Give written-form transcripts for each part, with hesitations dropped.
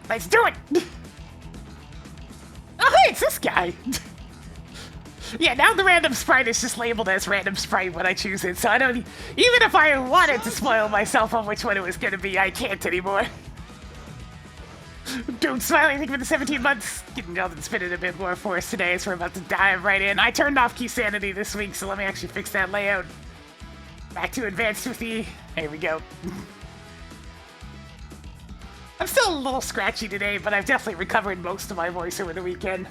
Let's do it! Oh, hey, it's this guy! Yeah, now the random sprite is just labeled as random sprite when I choose it, so I don't... Even if I wanted to spoil myself on which one it was gonna be, I can't anymore. Dude, smiling, thank you for the 17 months. Getting y'all to spin it a bit more for us today, so we're about to dive right in. I turned off Key Sanity this week, so let me actually fix that layout. Back to advanced with the... There we go. I'm still a little scratchy today, but I've definitely recovered most of my voice over the weekend.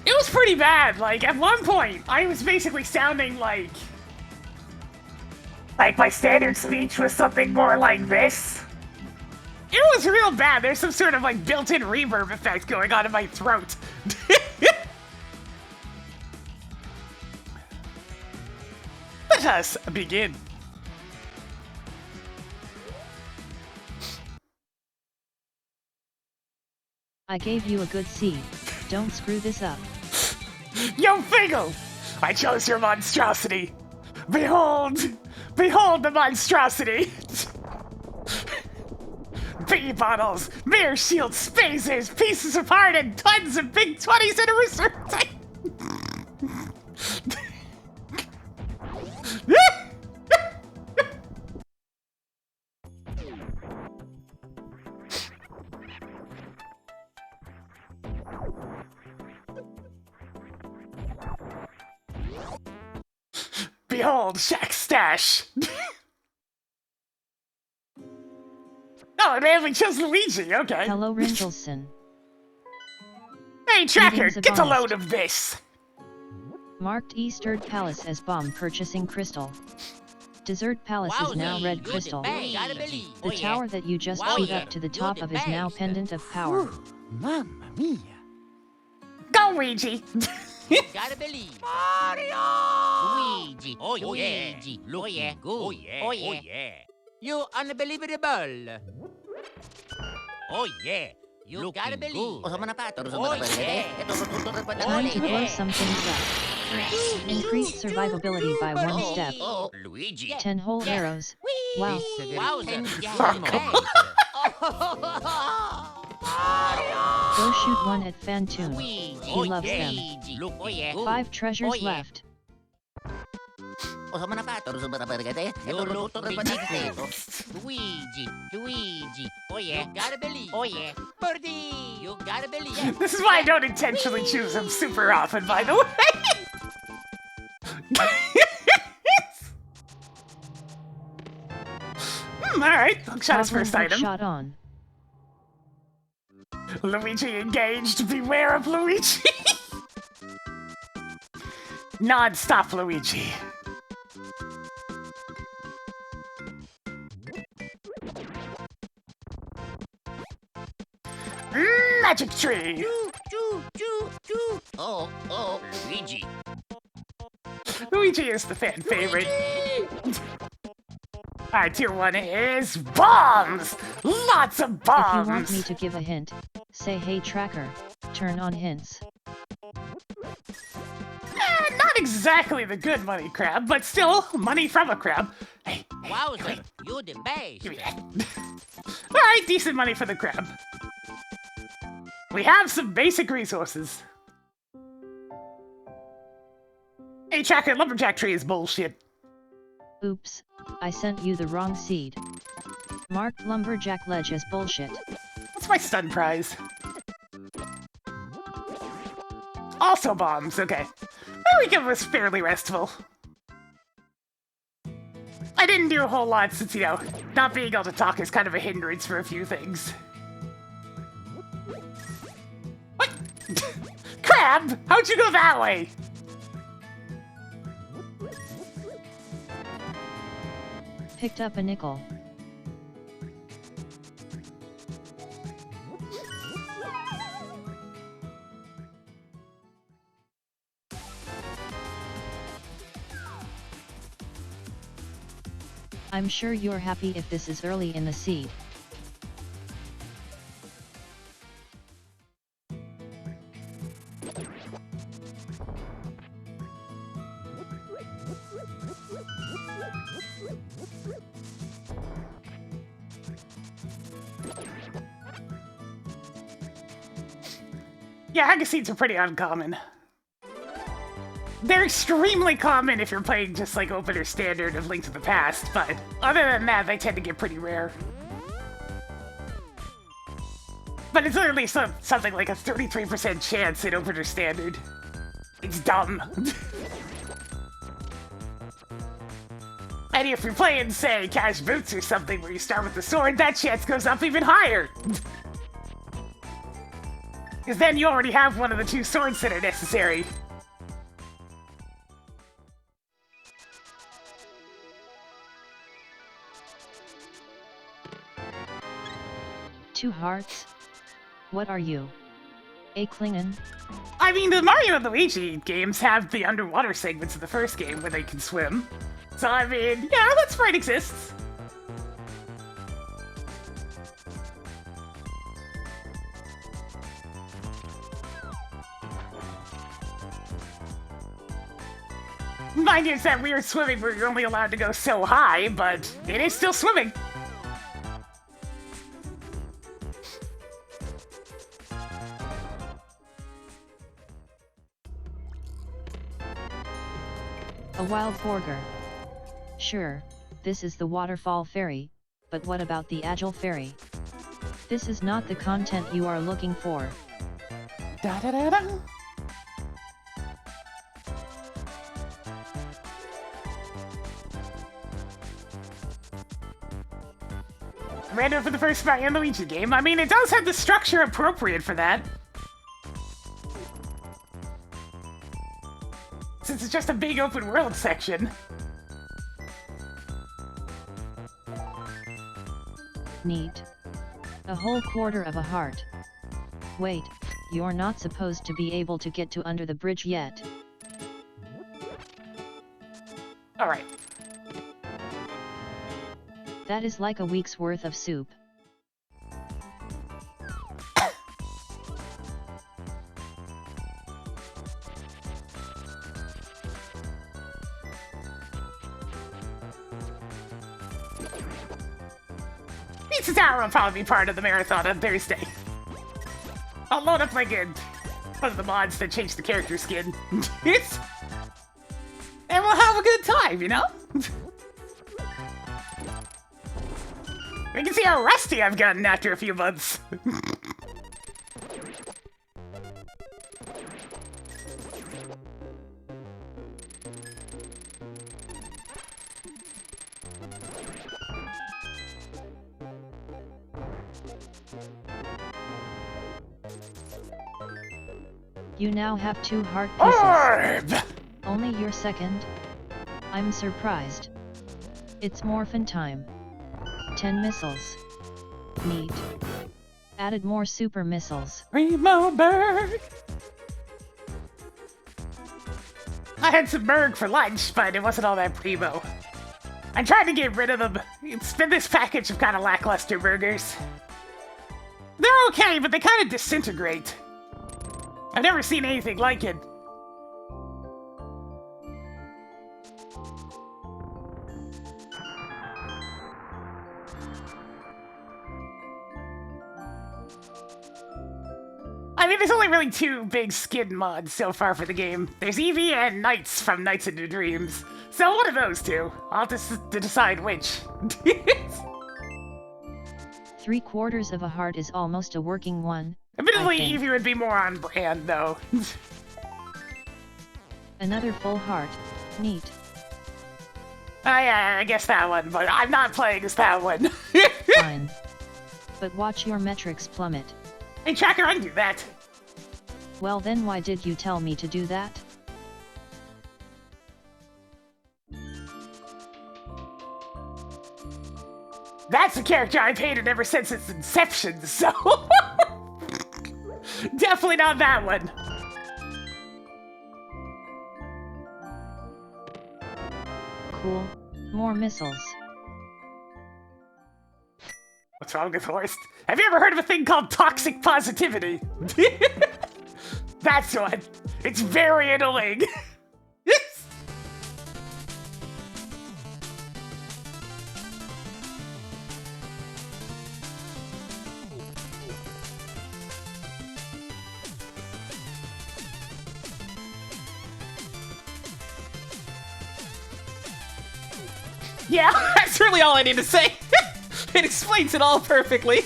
It was pretty bad. Like, at one point, I was basically sounding like my standard speech was something more like this. It was real bad. There's some sort of, like, built-in reverb effect going on in my throat. Let us begin. I gave you a good seed. Don't screw this up. Yo, Fingal! I chose your monstrosity. Behold! Behold the monstrosity! Bee bottles, mirror shields, phasers, pieces of heart, and tons of big 20s in a reserve tank! Behold, Shaq's stash! Oh, man, we chose Luigi, okay. Hello, Ringelson. Hey, Tracker, Greetings, get a August. load of this! Marked Eastern Palace as bomb purchasing crystal. Desert Palace is now red crystal. The tower that you just shoot up to the top of is now pendant of power. Mamma mia. Go, Luigi! Gotta believe. Mario! Luigi. Oh, yeah. Luigi. Look good. Oh, yeah. Oh, yeah. You unbelievable. Oh, yeah. You gotta believe. Oh, Time to blow some things up. Increase survivability by 1 step. Luigi. 10 whole arrows. Wow. Go shoot one at Fantoon. He loves them. 5 treasures left. Luigi. Oh yeah, gotta believe. Oh yeah. Birdie, you gotta believe. This is why I don't intentionally choose him super often, by the way. Alright, shot his first item. Shot on. Luigi engaged, beware of Luigi! Non-stop Luigi. Magic tree! Oh, Luigi. Luigi is the fan favorite. Alright, tier 1 is bombs! Lots of bombs! If you want me to give a hint, say hey tracker, turn on hints. Not exactly the good money crab, but still money from a crab. Hey, Wowzer, you the best. give me that. Alright, decent money for the crab. We have some basic resources. Hey, tracker, lumberjack tree is bullshit. Oops, I sent you the wrong seed. Marked lumberjack ledge as bullshit. What's my stun prize? Also bombs, okay. The weekend was fairly restful. I didn't do a whole lot since, you know, not being able to talk is kind of a hindrance for a few things. What? Crab? How'd you go that way? Picked up a nickel. I'm sure you're happy if this is early in the seed. Yeah, Hagaseeds are pretty uncommon. They're extremely common if you're playing just like Open or Standard of Link to the Past, but other than that, they tend to get pretty rare. But it's literally something like a 33% chance in Open or Standard. It's dumb. And if you're playing, say, Cash Boots or something where you start with the sword, that chance goes up even higher. Because then you already have one of the 2 swords that are necessary. Two hearts? What are you? A Klingon? I mean, the Mario and Luigi games have the underwater segments of the first game where they can swim. So, I mean, yeah, that sprite exists. Mind you, it's that weird swimming where you're only allowed to go so high, but it is still swimming. A wild Borger. Sure, this is the waterfall fairy, but what about the agile fairy? This is not the content you are looking for. Da da da da. Random for the first Mario and Luigi game. I mean, it does have the structure appropriate for that. Since it's just a big open world section. Neat. A whole quarter of a heart. Wait, you're not supposed to be able to get to under the bridge yet. Alright. That is like a week's worth of soup. Pizza Tower will probably be part of the marathon on Thursday. I'll load up like one of the mods that changed the character skin. And we'll have a good time, you know? We can see how rusty I've gotten after a few months. You now have 2 heart pieces. Orb! Only your second? I'm surprised. It's morphin' time. 10 missiles. Neat. Added more super missiles. Primo Berg! I had some Berg for lunch, but it wasn't all that primo. I'm trying to get rid of them. It's been this package of kind of lackluster burgers. They're okay, but they kind of disintegrate. I've never seen anything like it. I mean, there's only really 2 big skin mods so far for the game. There's Eevee and Knights from Nights into Dreams. So one of those 2. I'll have to decide which. 3/4 of a heart is almost a working one. Admittedly, Eevee would be more on brand, though. Another full heart. Neat. Yeah, I guess that one, but I'm not playing as that one. Fine. But watch your metrics plummet. Hey, Tracker, undo that. Well then why did you tell me to do that? That's the character I've hated ever since its inception, so... Definitely not that one. Cool. More missiles. What's wrong with Horst? Have you ever heard of a thing called toxic positivity? That's one. It's very annoying. Yeah, that's really all I need to say. It explains it all perfectly.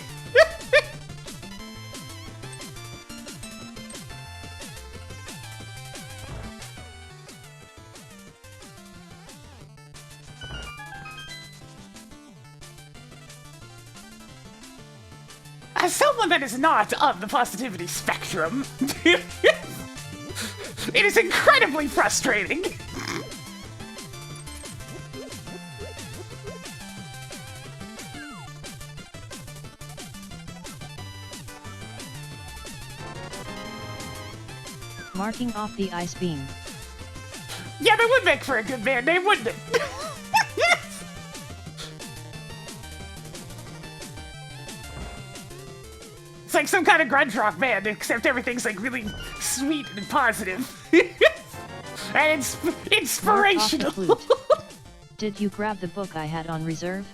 As someone that is not on the positivity spectrum, it is incredibly frustrating. Marking off the ice beam. Yeah, that would make for a good band name, wouldn't it? It's like some kind of grunge rock band, except everything's like really sweet and positive. And it's inspirational. Mark off the flute. Did you grab the book I had on reserve?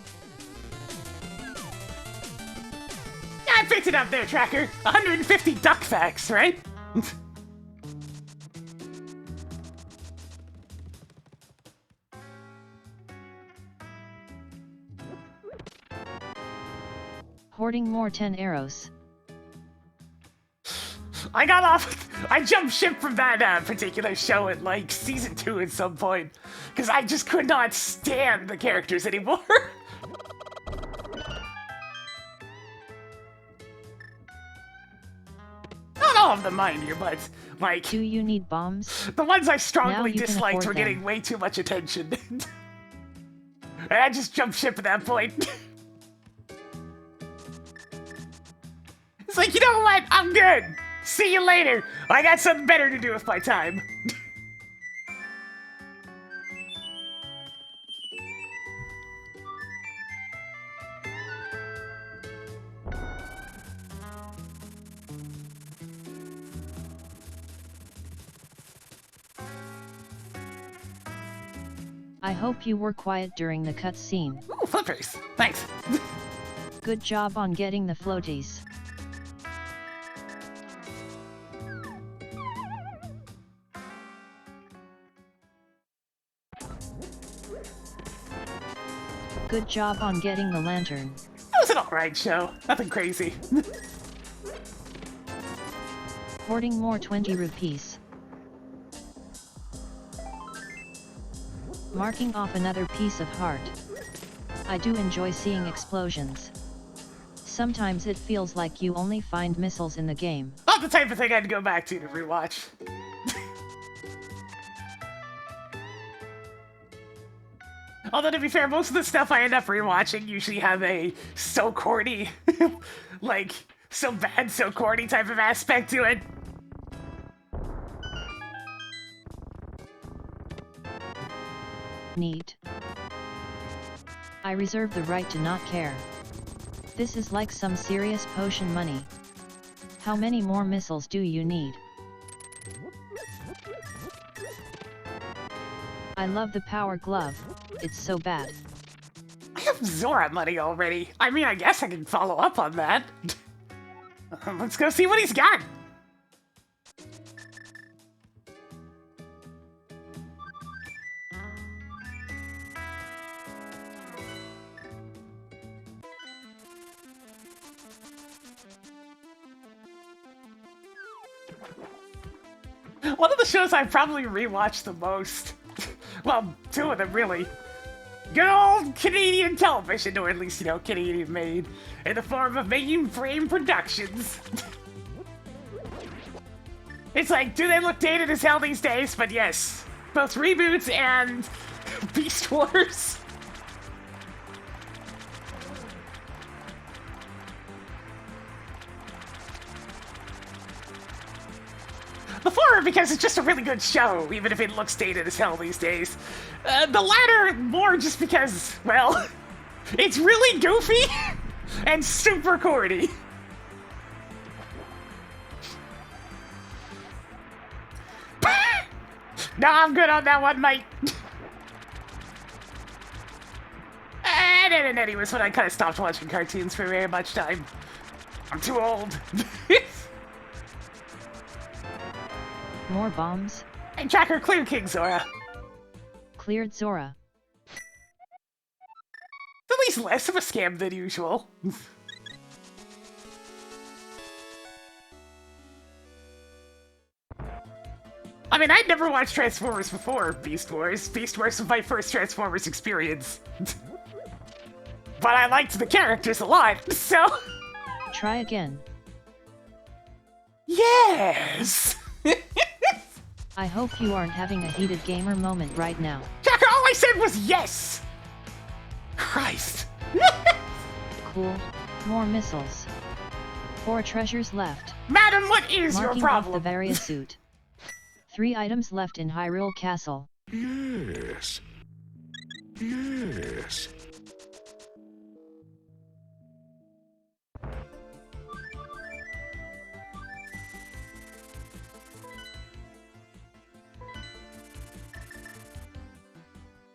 I picked it up there, Tracker. 150 duck facts, right? Hoarding more 10 arrows. I jumped ship from that particular show at like season 2 at some point, because I just could not stand the characters anymore. Not all of them, mind you, but like... Do you need bombs? The ones I Now strongly you can disliked afford were getting them. way too much attention. And I just jumped ship at that point. It's like, you know what? I'm good. See you later. I got something better to do with my time. I hope you were quiet during the cutscene. Ooh, flippers. Thanks. Good job on getting the floaties. Good job on getting the lantern. That was an alright show. Nothing crazy. Hoarding more 20 rupees. Marking off another piece of heart. I do enjoy seeing explosions. Sometimes it feels like you only find missiles in the game. Not the type of thing I'd go back to rewatch. Although, to be fair, most of the stuff I end up rewatching usually have a so corny, like, so bad, so corny type of aspect to it. Neat. I reserve the right to not care. This is like some serious potion money. How many more missiles do you need? I love the power glove, it's so bad. I have Zora money already. I mean, I guess I can follow up on that. Let's go see what he's got. One of the shows I've probably rewatched the most. Well, two of them, really. Good old Canadian television, or at least, you know, Canadian made, in the form of Mainframe Productions. It's like, do they look dated as hell these days? But yes, both reboots and Beast Wars. The former because it's just a really good show, even if it looks dated as hell these days. The latter, more just because, well, it's really goofy and super corny. No, I'm good on that one, mate. And anyways, when I kind of stopped watching cartoons for very much time. I'm too old. More bombs? Hey, Tracker, clear King Zora. Cleared Zora. he's less of a scam than usual. I mean, I'd never watched Transformers before Beast Wars. Beast Wars was my first Transformers experience. But I liked the characters a lot, so... Try again. Yes! I hope you aren't having a heated gamer moment right now. Jacker, all I said was yes! Christ. Cool. More missiles. 4 treasures left. Madam, what is your Marking problem? off the Varia suit. 3 items left in Hyrule Castle. Yes. Yes.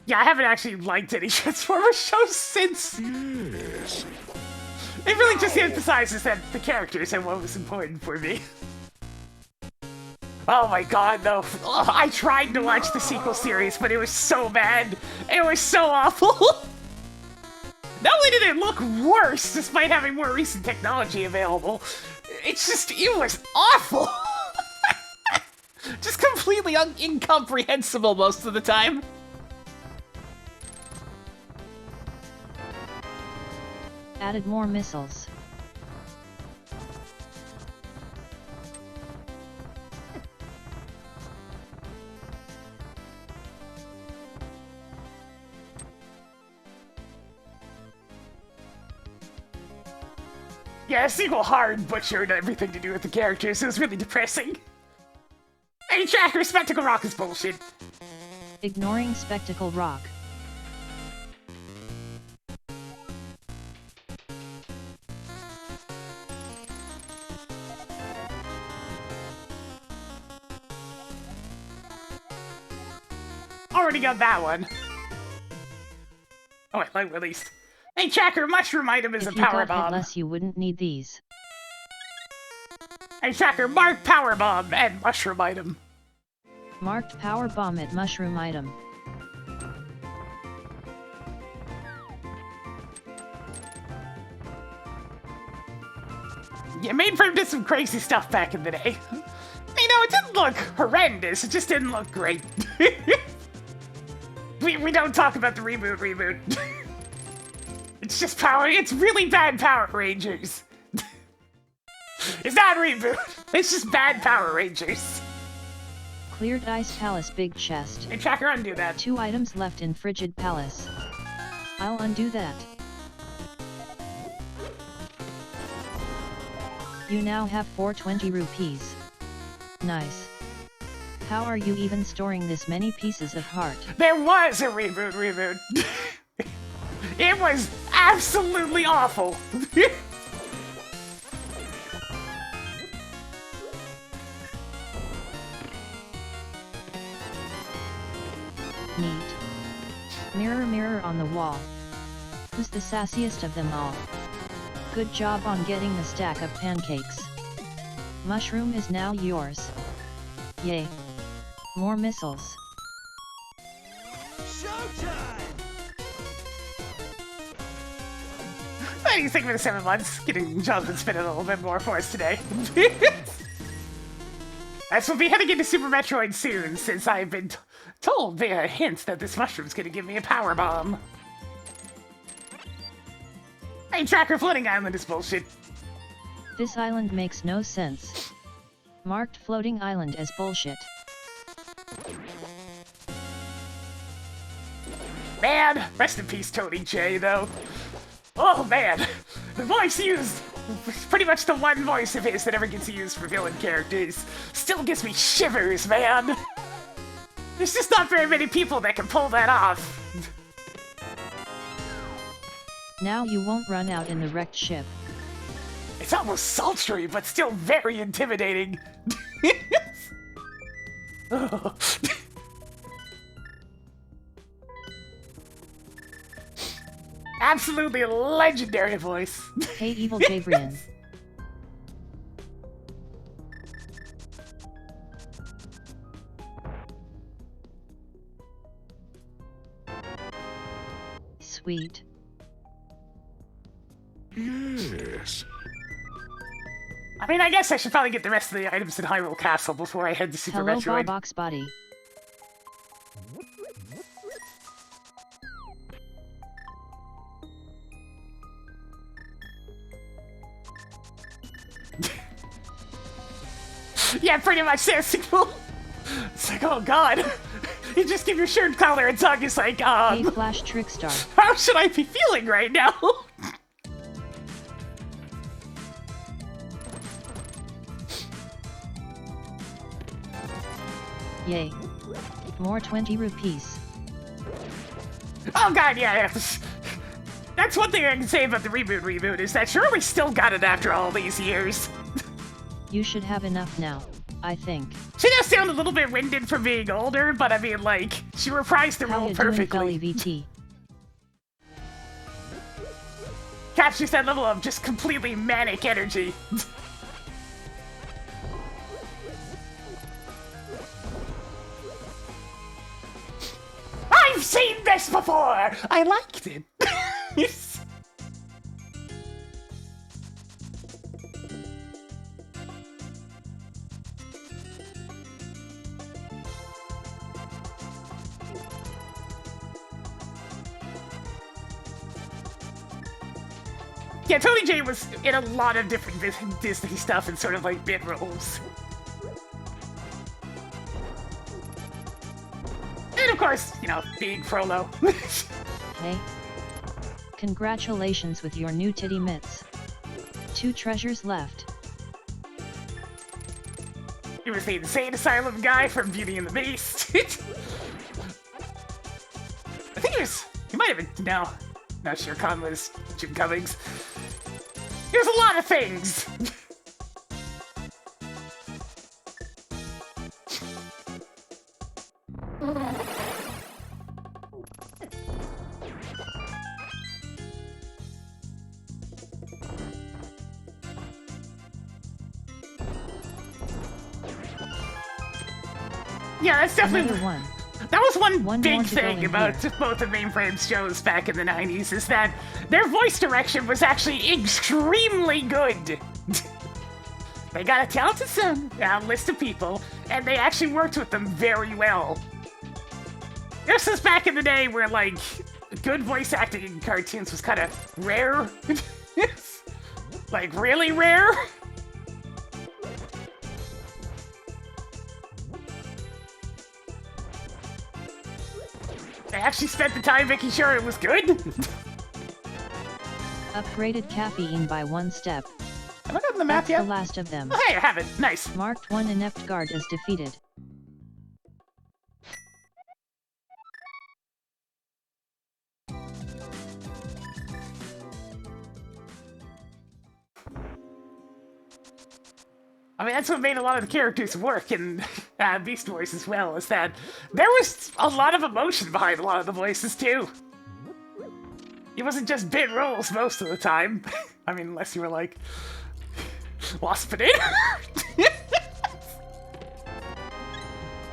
Yeah, I haven't actually liked any Transformers shows since. Yes. It really just emphasizes that the characters and what was important for me. Oh my god, though. Ugh, I tried to watch the sequel series, but it was so bad. It was so awful. Not only did it look worse, despite having more recent technology available, it's just, it was awful. Just completely incomprehensible most of the time. Added more missiles. Yeah, the sequel hard butchered everything to do with the characters. It was really depressing. Hey, Tracker, Spectacle Rock is bullshit. Ignoring Spectacle Rock. Already got that one. Oh, wait, light released. Hey, Tracker, Mushroom item is If a you power got bomb. Headless, you wouldn't need these. Hey, Tracker, mark power bomb and mushroom item. Marked power bomb at mushroom item. Yeah, Mainframe did some crazy stuff back in the day. You know, it didn't look horrendous, it just didn't look great. we don't talk about the reboot. It's just power, it's really bad Power Rangers. It's not reboot, it's just bad Power Rangers. Cleared Ice Palace big chest. Hey, Tracker, undo that. 2 items left in Frigid Palace. I'll undo that. You now have 420 rupees. Nice. How are you even storing this many pieces of heart? There was a reboot. It was absolutely awful. Neat. Mirror, mirror on the wall. Who's the sassiest of them all? Good job on getting the stack of pancakes. Mushroom is now yours. Yay. More missiles. Showtime! What do you think for the 7 months? Getting Jonathan spinning a little bit more for us today. We'll be heading into Super Metroid soon, since I've been told via hints that this mushroom's gonna give me a power bomb. Hey, Tracker, Floating Island is bullshit. This island makes no sense. Marked floating island as bullshit. Man, rest in peace, Tony J, though. Oh, man. The voice used, pretty much the one voice of his that ever gets used for villain characters, still gives me shivers, man. There's just not very many people that can pull that off. Now you won't run out in the wrecked ship. It's almost sultry, but still very intimidating. Oh. Absolutely legendary voice. Hey Evil Jabrian. Sweet. Yes. I mean, I guess I should probably get the rest of the items in Hyrule Castle before I head to Super Hello, Metroid. Box Body. Yeah, pretty much there, sequel. It's like, oh god. You just give your shirt collar and tongue is like, Hey, Flash Trickstar. how should I be feeling right now? Yay. More 20 rupees. Oh god, yeah. That's one thing I can say about the reboot is that sure we still got it after all these years. You should have enough now, I think. She does sound a little bit winded from being older, but I mean, like, she reprised the How role you doing, perfectly. Felly VT? Captures that level of just completely manic energy. I've seen this before! I liked it. Yeah, Tony J was in a lot of different Disney stuff and sort of like bit roles. And of course, you know, being Frollo. Hey. Congratulations with your new titty mitts. 2 treasures left. He was the insane asylum guy from Beauty and the Beast. I think he might have been, no. Not sure Khan was Jim Cummings. There's a lot of things! Yeah, that's definitely Another one. That was one One big more to go thing in about here. both the mainframe shows back in the 90s, is that their voice direction was actually extremely good. They got a talented list of people, and they actually worked with them very well. This was back in the day where, like, good voice acting in cartoons was kind of rare. Like, really rare. They actually spent the time making sure it was good. Upgraded caffeine by 1 step. Have I gotten the map That's yet? the last of them. Oh, hey, I have it. Nice. Marked 1 inept guard as defeated. I mean, that's what made a lot of the characters work in Beast Wars as well, is that there was a lot of emotion behind a lot of the voices, too. It wasn't just bit roles most of the time. I mean, unless you were like... Waspinator?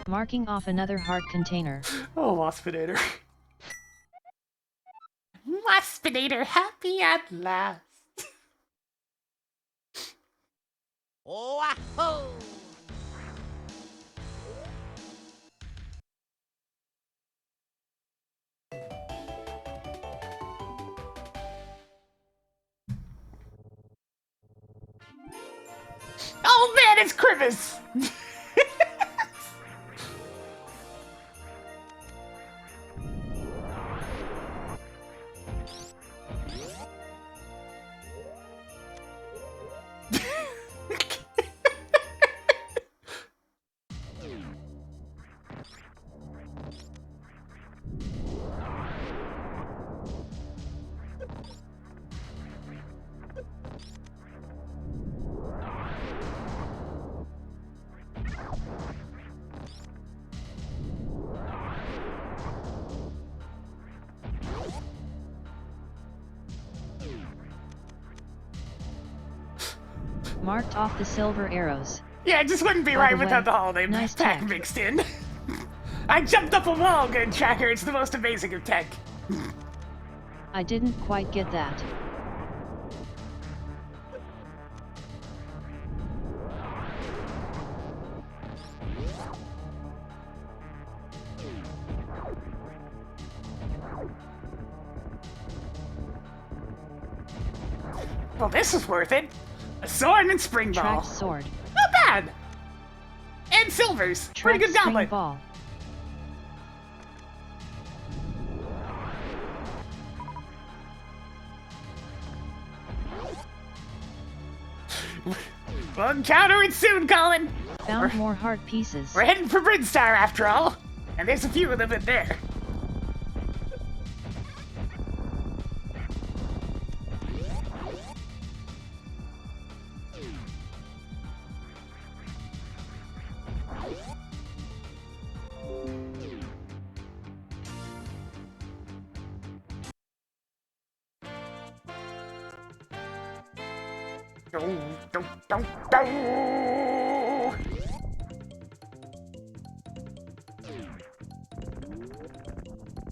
Marking off another heart container. Oh, Waspinator. Waspinator, happy at last. Wahoo! Oh man, it's Cribbis! Marked off the silver arrows. Yeah, it just wouldn't be By right the way, without the holiday nice pack tech. mixed in. I jumped up a wall, good tracker. It's the most amazing of tech. I didn't quite get that. Well, this is worth it. A sword and spring ball. Tracked sword. Not bad. And silvers. Pretty Tracked good string gauntlet. ball. We'll encounter it soon, Colin. Found more heart pieces. We're heading for Bridstar after all. And there's a few of them in there.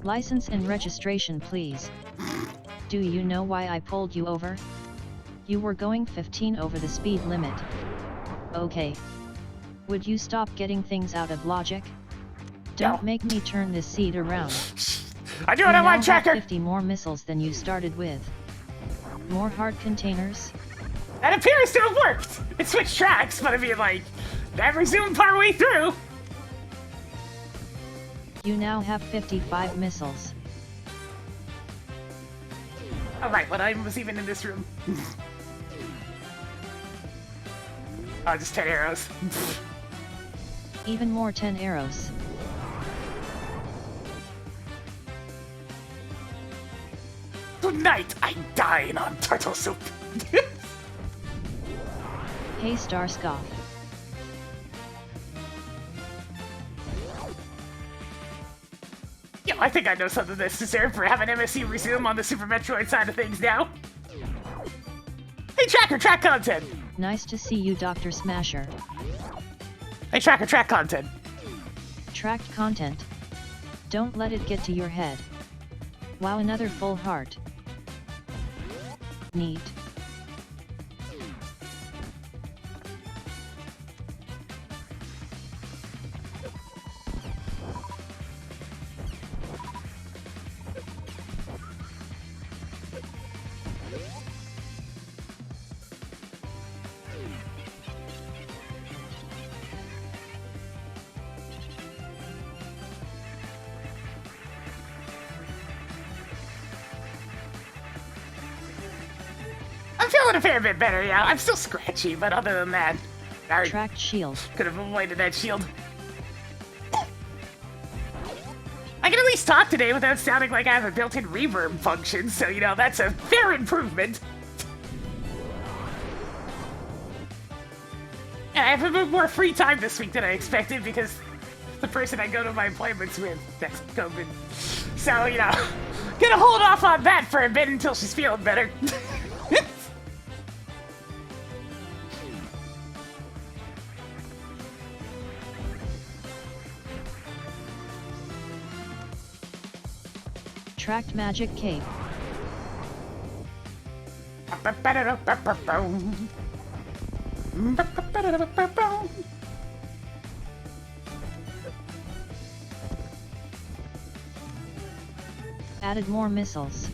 License and registration, please. Do you know why I pulled you over? You were going 15 over the speed limit. Okay. Would you stop getting things out of logic? Don't make me turn this seat around. I do what I want, You now have Tracker. 50 more missiles than you started with. More heart containers. That appears to have worked. It switched tracks, but I mean, like, that resumed partway through. You now have 55 missiles. All right, what item was even in this room? Oh, just 10 arrows. Even more 10 arrows. Tonight, I'm dying on turtle soup. Hey Starscoff. Yo, I think I know something that's deserved for having MSU Resume on the Super Metroid side of things now. Hey, Tracker, track content. Nice to see you, Dr. Smasher. Hey, Tracker, track content. Tracked content. Don't let it get to your head. Wow, another full heart. Neat. I'm feeling a fair bit better, yeah. I'm still scratchy, but other than that, I Tracked shield. could have avoided that shield. I can at least talk today without sounding like I have a built-in reverb function, so, you know, that's a fair improvement. And I have a bit more free time this week than I expected because the person I go to my appointments with, that's COVID. So, you know, gonna hold off on that for a bit until she's feeling better. Tracked magic cape. Added more missiles.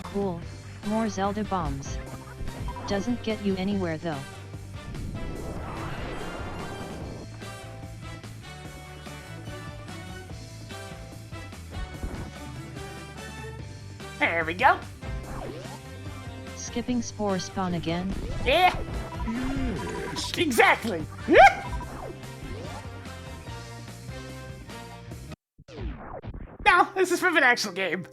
Cool. More Zelda bombs. Doesn't get you anywhere though. There we go. Skipping spore spawn again. Yeah, Yes. exactly. No, this is from an actual game.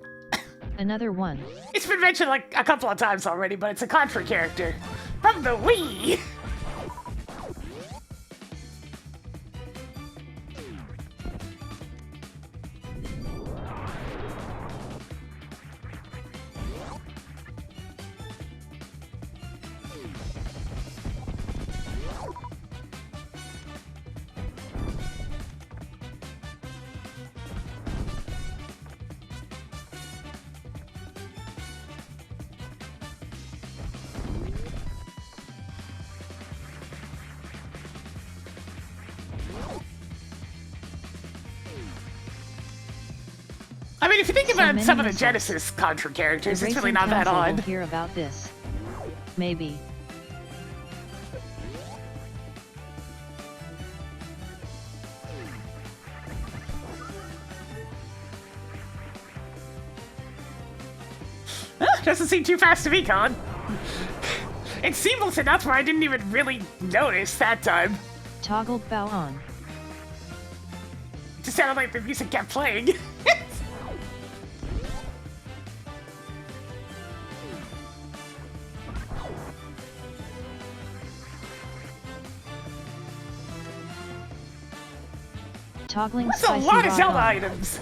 Another one. It's been mentioned like a couple of times already, but it's a Contra character from the Wii. I mean, if you think So about many some of the missiles. Genesis Contra characters, The it's really Racing not that Council odd. will hear about this. Maybe. Doesn't seem too fast to me, Colin. It's seamless enough where I didn't even really notice that time. Toggled bow on. It just sounded like the music kept playing. Toggling That's a spicy lot of rod Zelda on. items.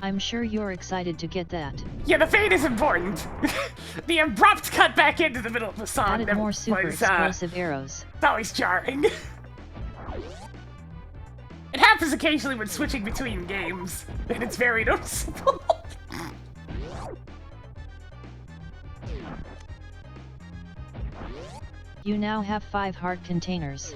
I'm sure you're excited to get that. Yeah, the fade is important. The abrupt cut back into the middle of the song Added more super was explosive arrows. always jarring. It happens occasionally when switching between games, and it's very noticeable. You now have 5 heart containers.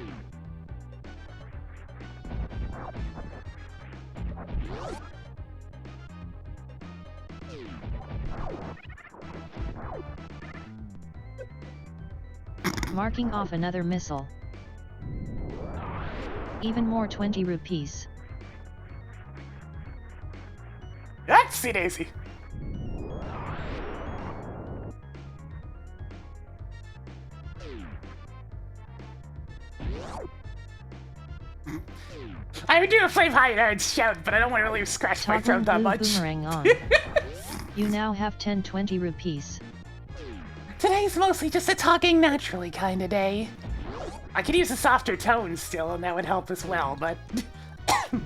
Marking off another missile. Even more 20 rupees. That's Daisy. I would do a flame high and shout, but I don't want to really scratch my throat Toggling that blue much. boomerang on. You now have 10-20 rupees. Today's mostly just a talking naturally kind of day. I could use a softer tone still, and that would help as well, but... I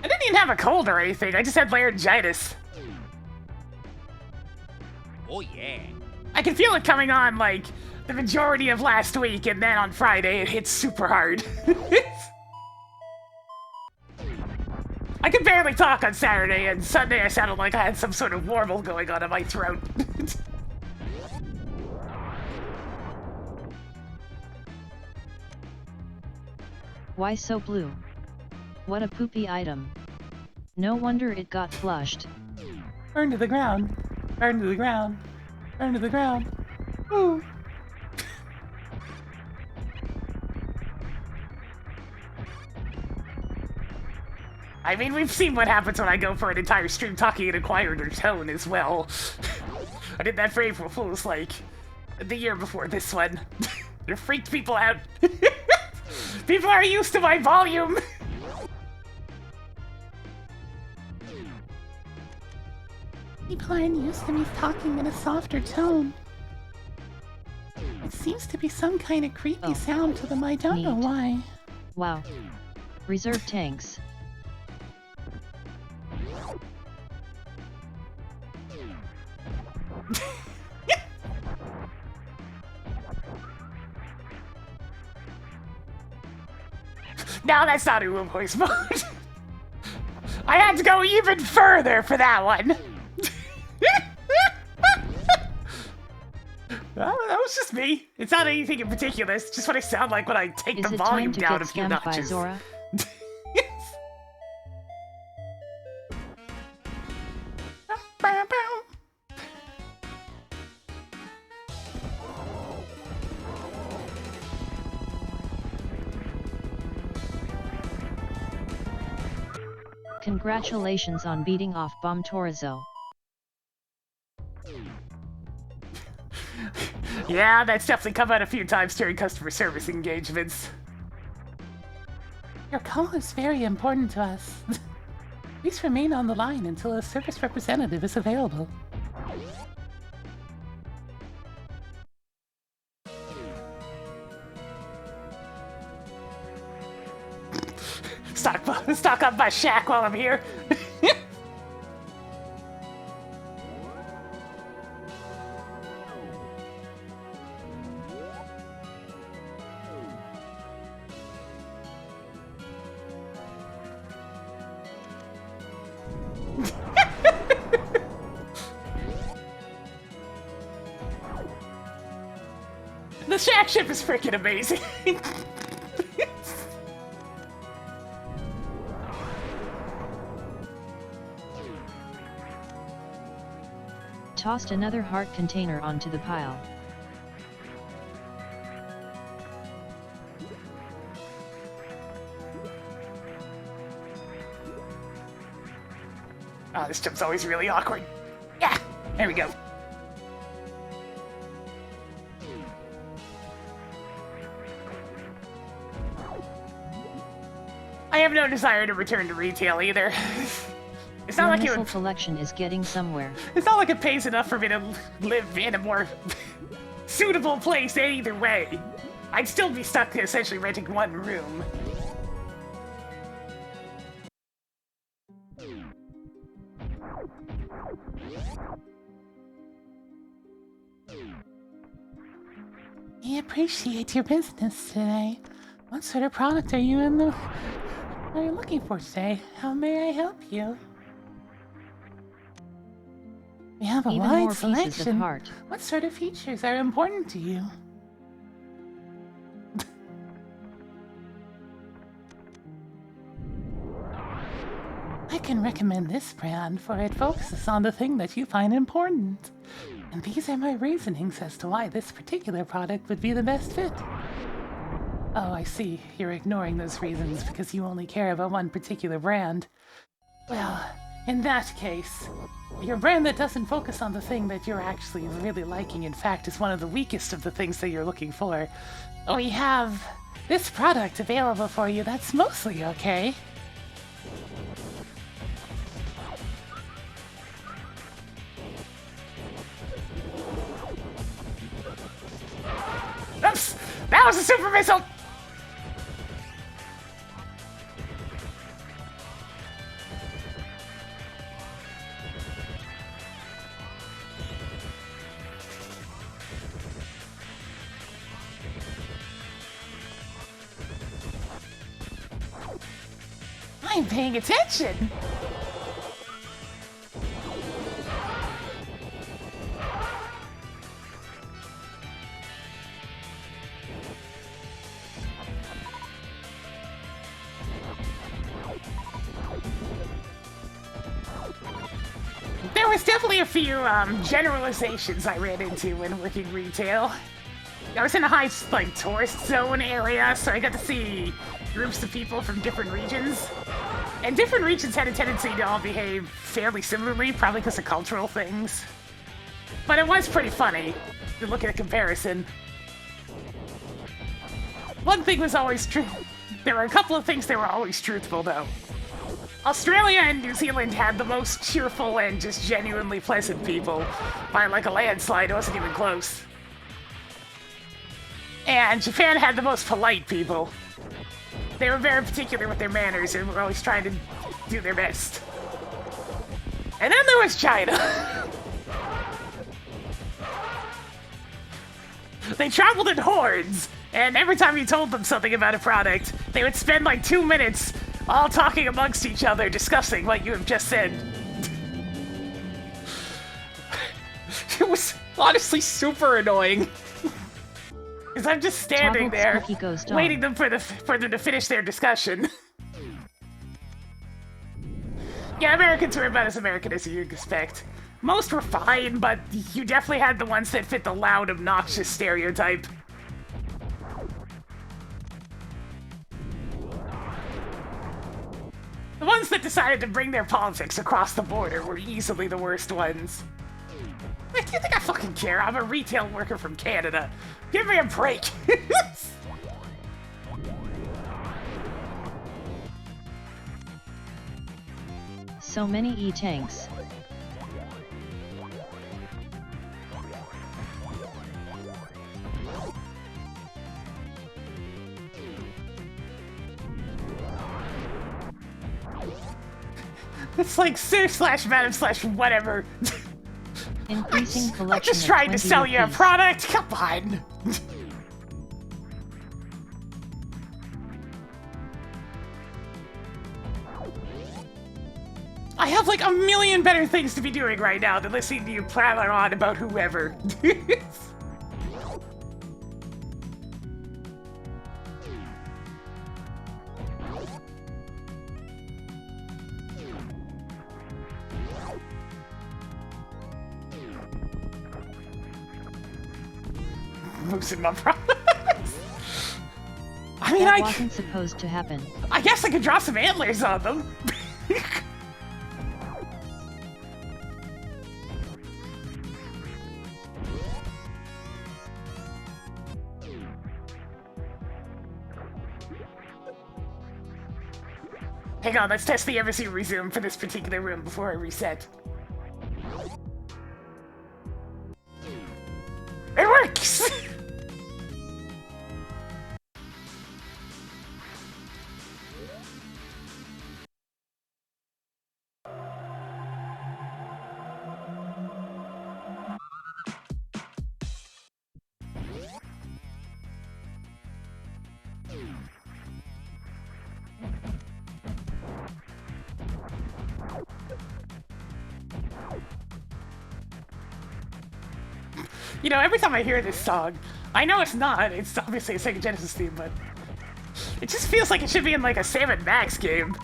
didn't even have a cold or anything, I just had laryngitis. Oh yeah. I can feel it coming on, like, the majority of last week, and then on Friday it hits super hard. I could barely talk on Saturday, and Sunday I sounded like I had some sort of warble going on in my throat. Why so blue? What a poopy item. No wonder it got flushed. Burn to the ground. Burn to the ground. Burn to the ground. Ooh. I mean, we've seen what happens when I go for an entire stream talking in a quieter tone as well. I did that for April Fool's, like, the year before this one. It freaked people out. People are used to my volume. People aren't used to me talking in a softer tone. It seems to be some kind of creepy sound to them. I don't know Neat. why. Wow. Reserve tanks. No, that's not a voice mode. I had to go even further for that one. Well, that was just me. It's not anything in particular. It's just what I sound like when I take Is the it volume time to down get a few scammed by notches. Zora? Bow, bow. Congratulations on beating off Bomb Torizo. Yeah, that's definitely come out a few times during customer service engagements. Your call is very important to us. Please remain on the line until a service representative is available. Stock up my shack while I'm here. The Shack ship is freaking amazing. Tossed another heart container onto the pile. Oh, this jump's always really awkward. Yeah, there we go. I have no desire to return to retail either. It's not like it Your would, missile collection is getting somewhere. it's not like it pays enough for me to live in a more suitable place either way. I'd still be stuck essentially renting one room. I appreciate your business today. What sort of product are you looking for today? How may I help you? We have a Even wide more pieces of selection. heart. What sort of features are important to you? I can recommend this brand, for it focuses on the thing that you find important. And these are my reasonings as to why this particular product would be the best fit. Oh, I see. You're ignoring those reasons because you only care about one particular brand. Well, in that case, your brand that doesn't focus on the thing that you're actually really liking, in fact, is one of the weakest of the things that you're looking for. We have this product available for you that's mostly okay. Oops! That was a super missile! I'm paying attention! There was definitely a few generalizations I ran into when working retail. I was in a high tourist zone area, so I got to see groups of people from different regions. And different regions had a tendency to all behave fairly similarly, probably because of cultural things. But it was pretty funny to look at a comparison. One thing was always true. There were a couple of things that were always truthful, though. Australia and New Zealand had the most cheerful and just genuinely pleasant people. By like a landslide, it wasn't even close. And Japan had the most polite people. They were very particular with their manners and were always trying to do their best. And then there was China. They traveled in hordes, and every time you told them something about a product, they would spend like 2 minutes all talking amongst each other, discussing what you have just said. It was honestly super annoying. Because I'm just standing there, waiting for them to finish their discussion. Yeah, Americans were about as American as you'd expect. Most were fine, but you definitely had the ones that fit the loud, obnoxious stereotype. The ones that decided to bring their politics across the border were easily the worst ones. Like, do you think I fucking care? I'm a retail worker from Canada. Give me a break. So many E-tanks. It's like sir/madam/whatever. Increasing collection. I'm just trying to sell you a product. Come on. I have like a million better things to be doing right now than listening to you prattle on about whoever. loosen my promise. I mean, That wasn't supposed to happen. I guess I could draw some antlers on them. Hang on, let's test the MSU Resume for this particular room before I reset. It works! You know, every time I hear this song, I know it's not, it's obviously a Sega Genesis theme, but it just feels like it should be in like a Sam & Max game.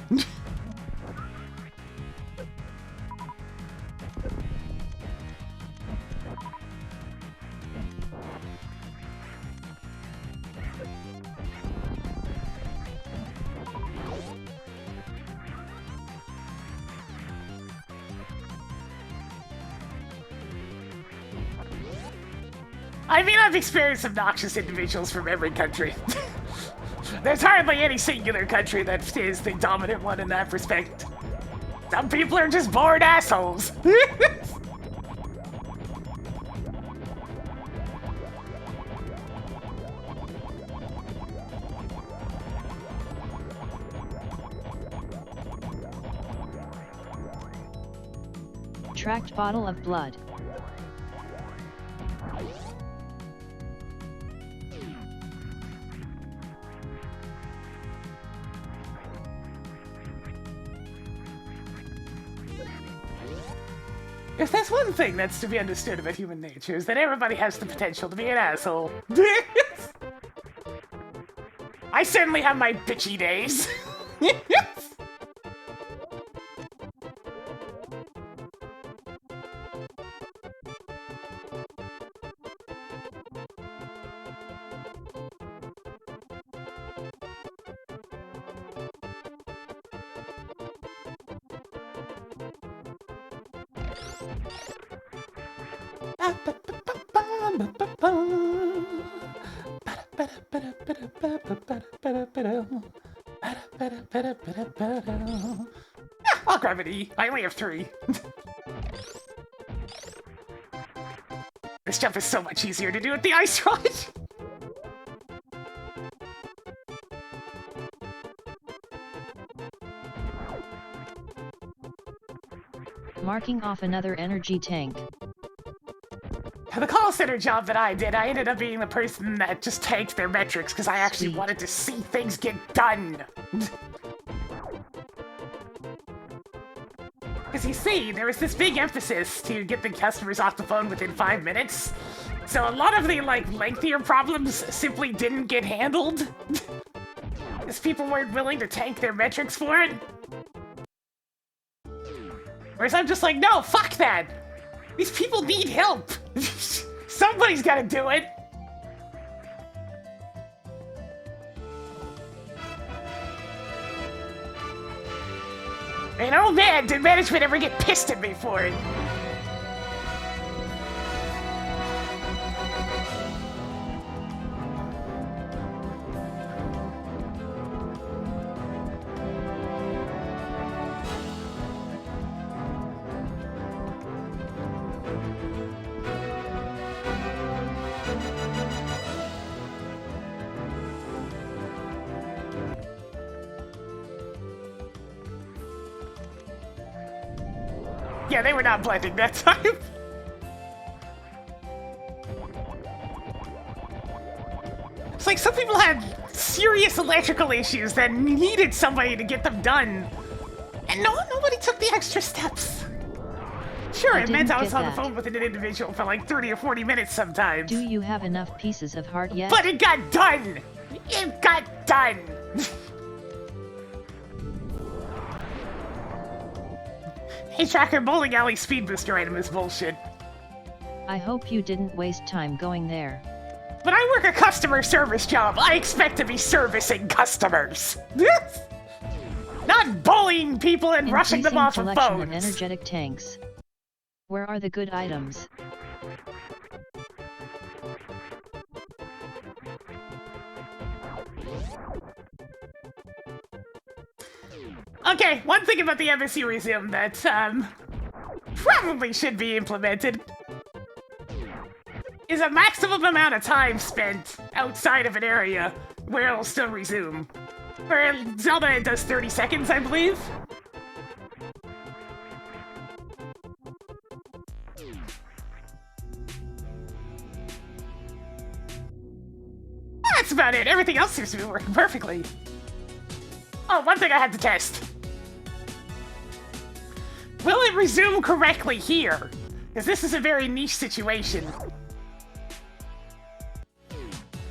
I mean, I've experienced obnoxious individuals from every country. There's hardly any singular country that is the dominant one in that respect. Some people are just bored assholes. Tracked bottle of blood. If there's one thing that's to be understood about human nature, is that everybody has the potential to be an asshole. I certainly have my bitchy days. I'll grab an E. I only have 3. This jump is so much easier to do with the ice rod. Marking off another energy tank. The call center job that I did, I ended up being the person that just tanked their metrics because I actually wanted to see things get done. Because you see, there was this big emphasis to get the customers off the phone within 5 minutes. So a lot of the, like, lengthier problems simply didn't get handled. Because people weren't willing to tank their metrics for it. Whereas I'm just like, no, fuck that! These people need help! Somebody's gotta do it! And oh man, did management ever get pissed at me for it! Yeah, they were not blending that time. It's like some people had serious electrical issues that needed somebody to get them done. And nobody took the extra steps. Sure, it meant I was on the phone with an individual for like 30 or 40 minutes sometimes. Do you have enough pieces of heart yet? But it got done! It got done! Hey Tracker, bowling alley speed booster item is bullshit. I hope you didn't waste time going there. When I work a customer service job, I expect to be servicing customers. Not bullying people and rushing them off of collection phones. of energetic tanks. Where are the good items? Okay, one thing about the MSU Resume that, probably should be implemented is a maximum amount of time spent outside of an area where it'll still resume. For Zelda, it does 30 seconds, I believe. That's about it. Everything else seems to be working perfectly. Oh, one thing I had to test. Will it resume correctly here? Because this is a very niche situation.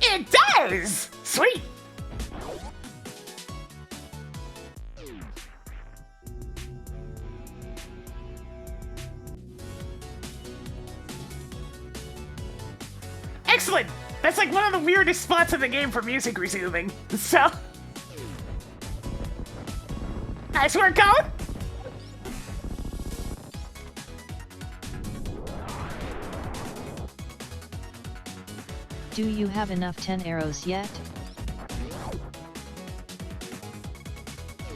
It does! Sweet! Excellent! That's like one of the weirdest spots in the game for music resuming. So... nice work, Colin! Do you have enough 10 arrows yet?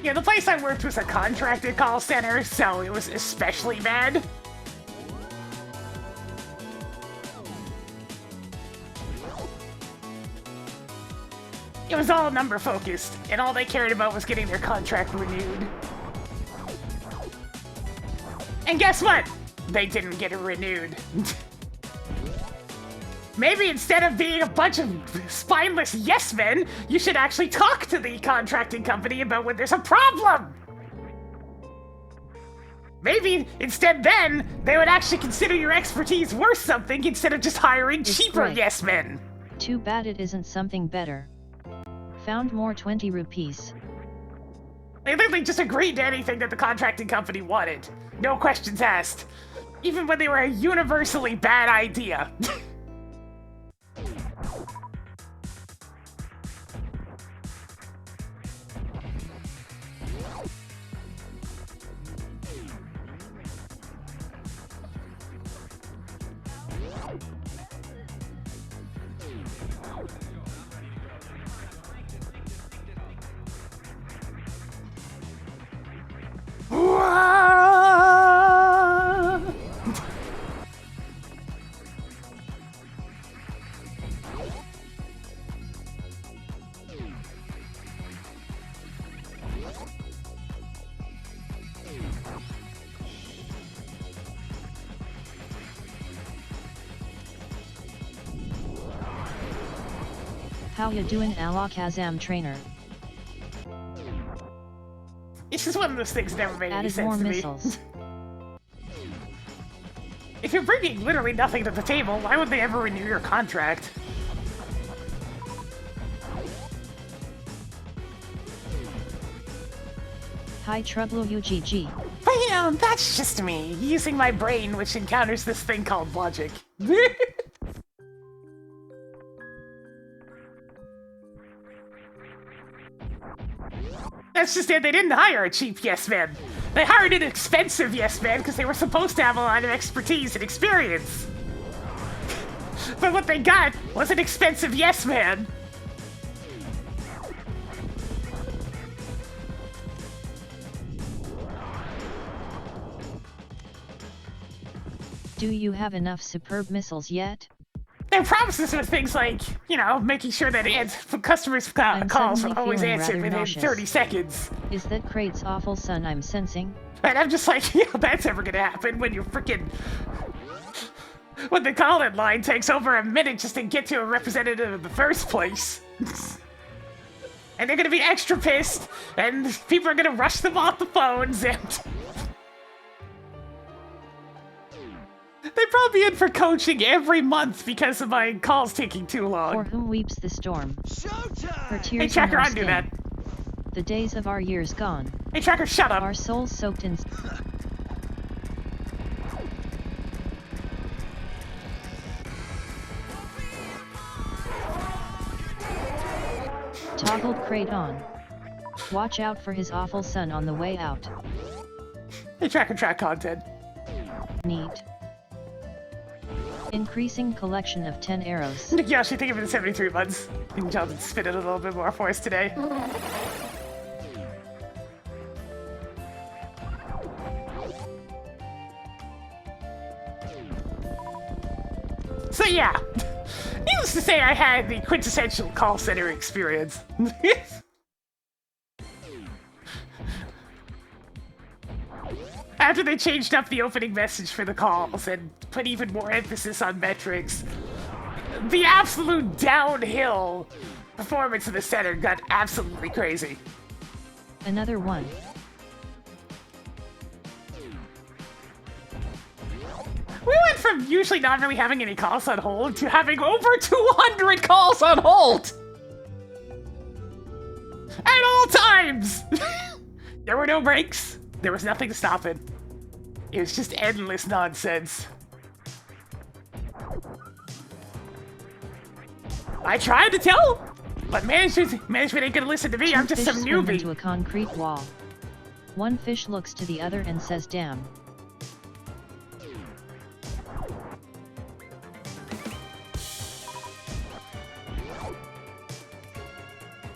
Yeah, the place I worked was a contracted call center, so it was especially bad. It was all number focused, and all they cared about was getting their contract renewed. And guess what? They didn't get it renewed. Maybe instead of being a bunch of spineless yes men, you should actually talk to the contracting company about when there's a problem! Maybe instead then, they would actually consider your expertise worth something instead of just hiring cheaper great. yes men. Too bad it isn't something better. Found more 20 rupees. They literally just agreed to anything that the contracting company wanted. No questions asked. Even when they were a universally bad idea. How you doing, Alakazam trainer? It's just one of those things that never made any Added sense more to me. missiles. If you're bringing literally nothing to the table, why would they ever renew your contract? Hi Trouble UGG. But you know, that's just me, using my brain which encounters this thing called logic. That's just it, they didn't hire a cheap yes man. They hired an expensive yes man because they were supposed to have a lot of expertise and experience. But what they got was an expensive yes man. Do you have enough superb missiles yet? Their promises were things like, you know, making sure that customers' calls suddenly were always feeling answered rather within nauseous. 30 seconds. Is that Crate's awful son I'm sensing? And I'm just like, yeah, that's ever gonna happen when you freaking... when the call-in line takes over a minute just to get to a representative in the first place. And they're gonna be extra pissed, and people are gonna rush them off the phones, and... they'd probably be in for coaching every month because of my calls taking too For long. whom weeps the storm? Her tears Hey, Tracker, in our undo that. The days of our years gone. Hey, Tracker, shut up. Our souls soaked in... Toggled crate on. Watch out for his awful son on the way out. Hey, track content. Neat. Increasing collection of 10 arrows. Yeah, she think of it in 73 months. I think Jonathan spit it a little bit more for us today. So yeah, needless to say, I had the quintessential call center experience. After they changed up the opening message for the calls and put even more emphasis on metrics, the absolute downhill performance of the center got absolutely crazy. Another one. We went from usually not really having any calls on hold to having over 200 calls on hold! At all times! There were no breaks. There was nothing to stop it. It was just endless nonsense. I tried to tell, but management ain't gonna listen to me. I'm just some Fish swim newbie. into a concrete wall. One fish looks to the other and says, "Damn."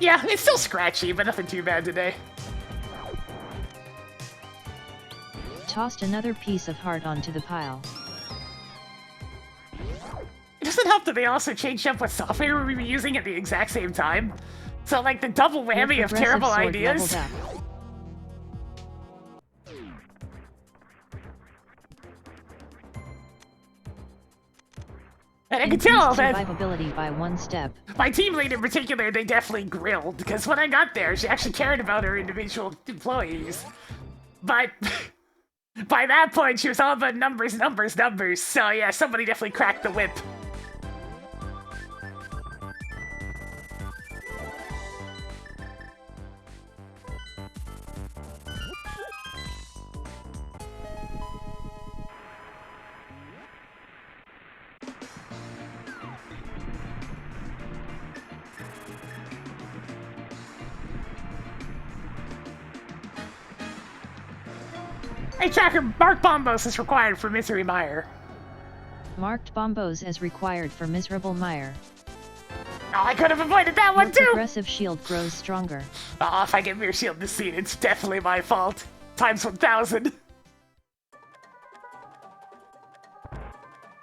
Yeah, it's still scratchy, but nothing too bad today. Tossed another piece of heart onto the pile. It doesn't help that they also changed up what software we were using at the exact same time. So, like, the double Your whammy of progressive terrible sword ideas. leveled up. And I can tell that Survivability by one step. my team lead in particular, they definitely grilled, because when I got there, she actually cared about her individual employees. But by that point, she was all about numbers. So yeah, somebody definitely cracked the whip. Hey Tracker, Mark Bombos is required for Misery Mire. Marked bombos as required for miserable mire. Oh, I could have avoided that one Your too! progressive shield grows stronger. Oh, if I get Mirror Shield this scene, it's definitely my fault. Times 1,000.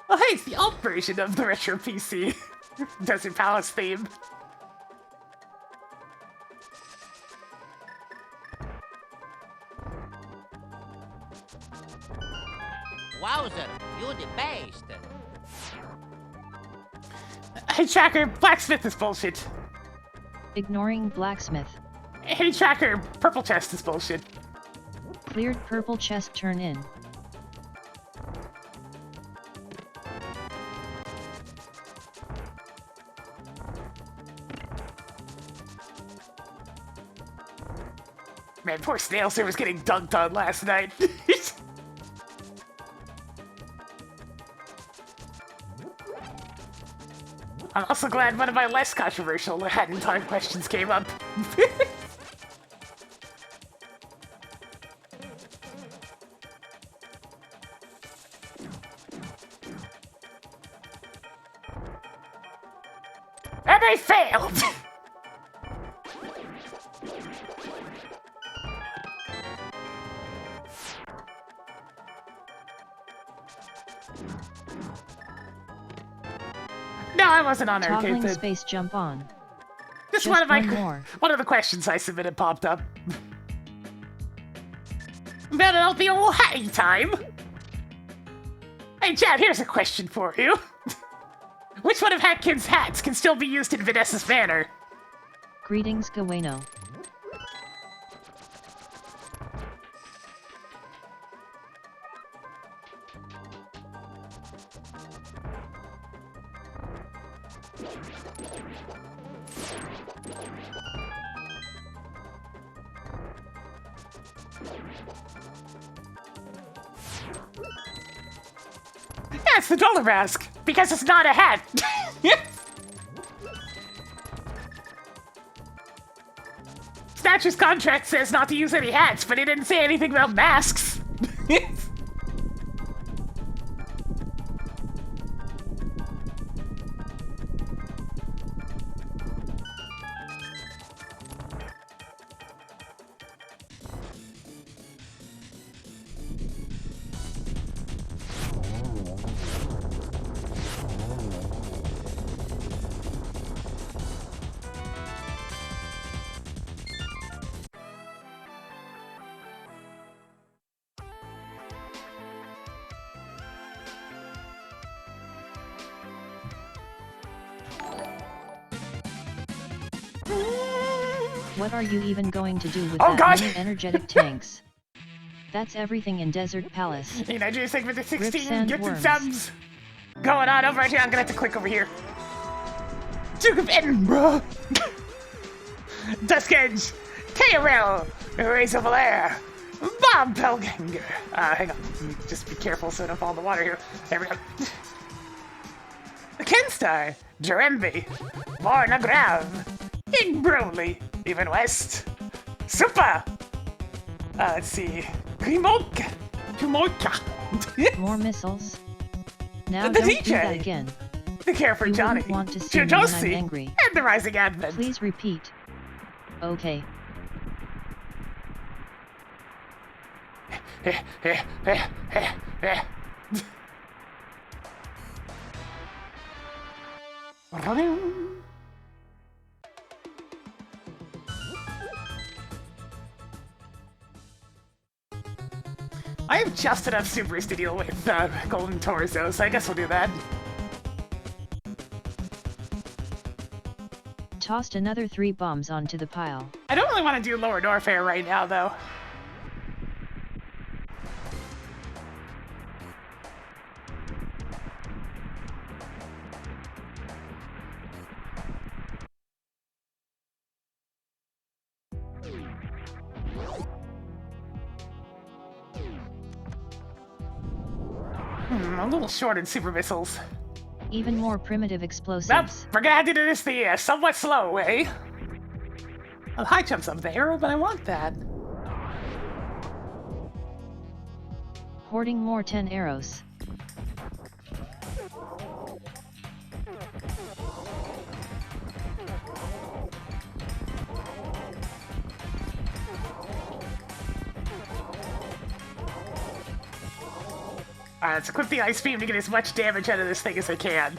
Oh hey, it's the alt version of the Retro PC Desert Palace theme. Wowzer, you're the best. Hey Tracker, Blacksmith is bullshit. Ignoring blacksmith. Hey Tracker, Purple Chest is bullshit. Cleared purple chest turn in. Man, poor Snail Sir was getting dunked on last night. I'm also glad one of my less controversial hat in time questions came up. And they failed! No, I wasn't on Arcade Toggling Pit. space jump on. Just Just one of my one more. one of the questions I submitted popped up. Better out the old hatty time. Hey Chad, here's a question for you. Which one of Hatkin's hats can still be used in Vanessa's Manor? Greetings, Gaweno. Yeah, it's the dollar mask, because it's not a hat. Thatcher's contract says not to use any hats, but he didn't say anything about masks. What are you even going to do with Oh, that God. many energetic tanks? That's everything in Desert Palace. You know, just with the 16 sand gifted worms. subs going on over here. I'm gonna have to click over here. Duke of Edinburgh, Dusk Edge, KRL, Raise of Valere, Bob Pelganger. Hang on, let me just be careful so I don't fall in the water here. There we go. Kenstar, Jaremby, Varnagrav, King Broly, Even West, Super. Let's see, Kumoka. More missiles? Now The don't DJ. do that again. The Care for You Johnny, wouldn't want to see me when I'm Jojosi, angry. and the Rising Advent. Please repeat. Okay. I have just enough supers to deal with Golden Torso, so I guess we'll do that. Tossed another 3 bombs onto the pile. I don't really want to do Lower Norfair right now, though. A little short in super missiles. Even more primitive Well, explosives. we're gonna have to do this the somewhat slow way. Well, high jump's up there, but I want that. Hoarding more 10 arrows. Alright, let's equip the Ice Beam to get as much damage out of this thing as I can.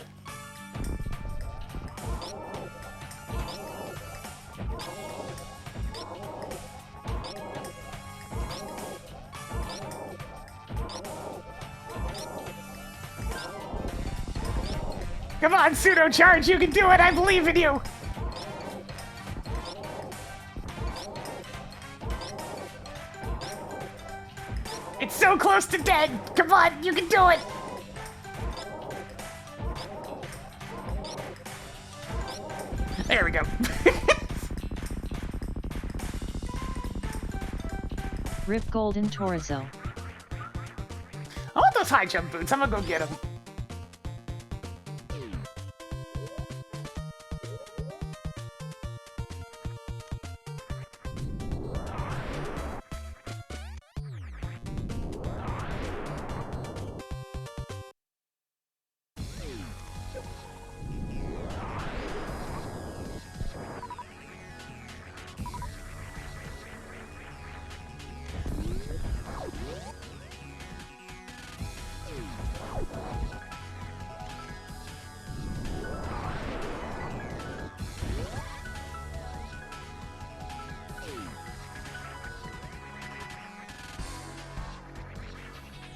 Come on, Pseudo Charge, you can do it! I believe in you! It's so close to dead! Come on, you can do it! There we go. Rip Golden Torso. I want those high jump boots. I'm gonna go get them.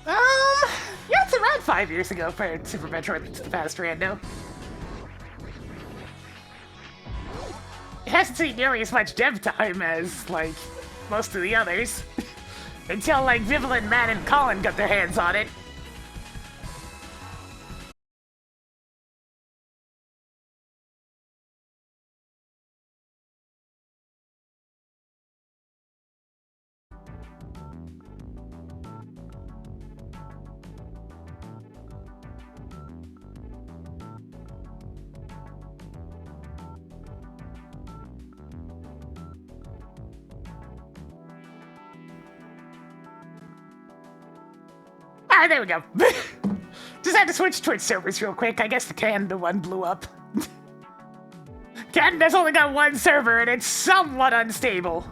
Yeah, it's around 5 years ago for Super Metroid to the past rando. It hasn't seen nearly as much dev time as, like, most of the others. Until, like, Vivian, Matt, and Colin got their hands on it. Alright, there we go. Just had to switch Twitch servers real quick. I guess the Canada one blew up. Canada's only got one server and it's somewhat unstable.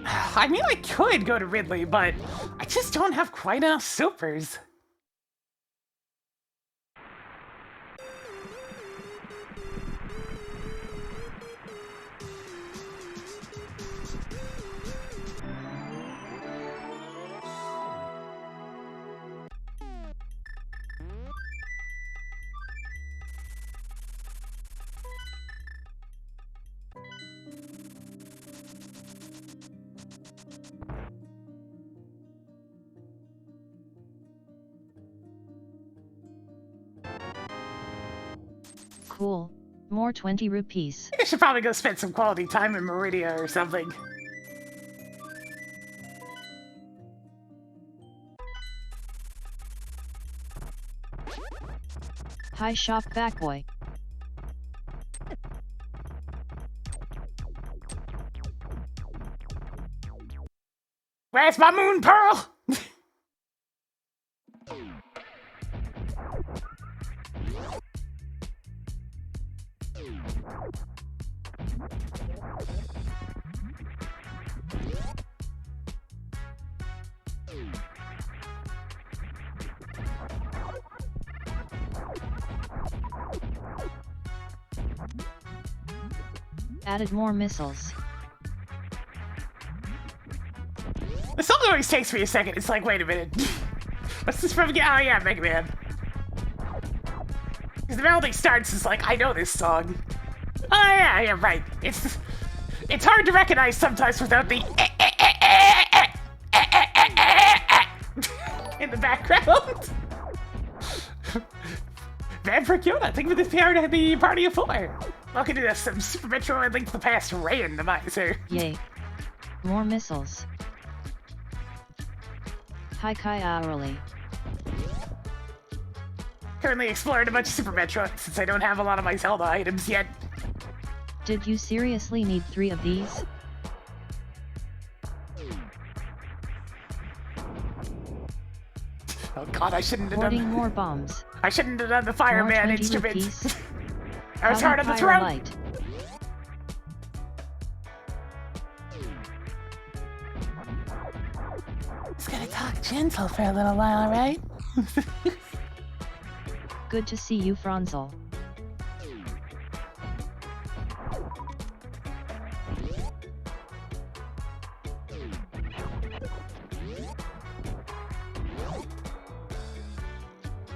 I mean, I could go to Ridley, but I just don't have quite enough supers. Cool. More 20 rupees. I should probably go spend some quality time in Meridia or something. Hi shop back boy. Where's my moon pearl? Added more missiles. The song always takes me a second. It's like, wait a minute. What's this from again? Oh yeah, Mega Man. Because the melody starts, it's like, I know this song. Oh yeah, right. It's hard to recognize sometimes without the in the background. Van Perkiona, thank you for this PR to the party of 4. Welcome to this Super Metroid Link to the Past Randomizer. Yay. More missiles. Hi Kai hourly. Currently exploring a bunch of Super Metroid since I don't have a lot of my Zelda items yet. Did you seriously need 3 of these? Oh god, I shouldn't have done Hoarding more bombs. I shouldn't have done the fireman More 20 instrument. rupees. I was hard on the throat. Light. Just gonna talk gentle for a little while, right? Good to see you, Franzel.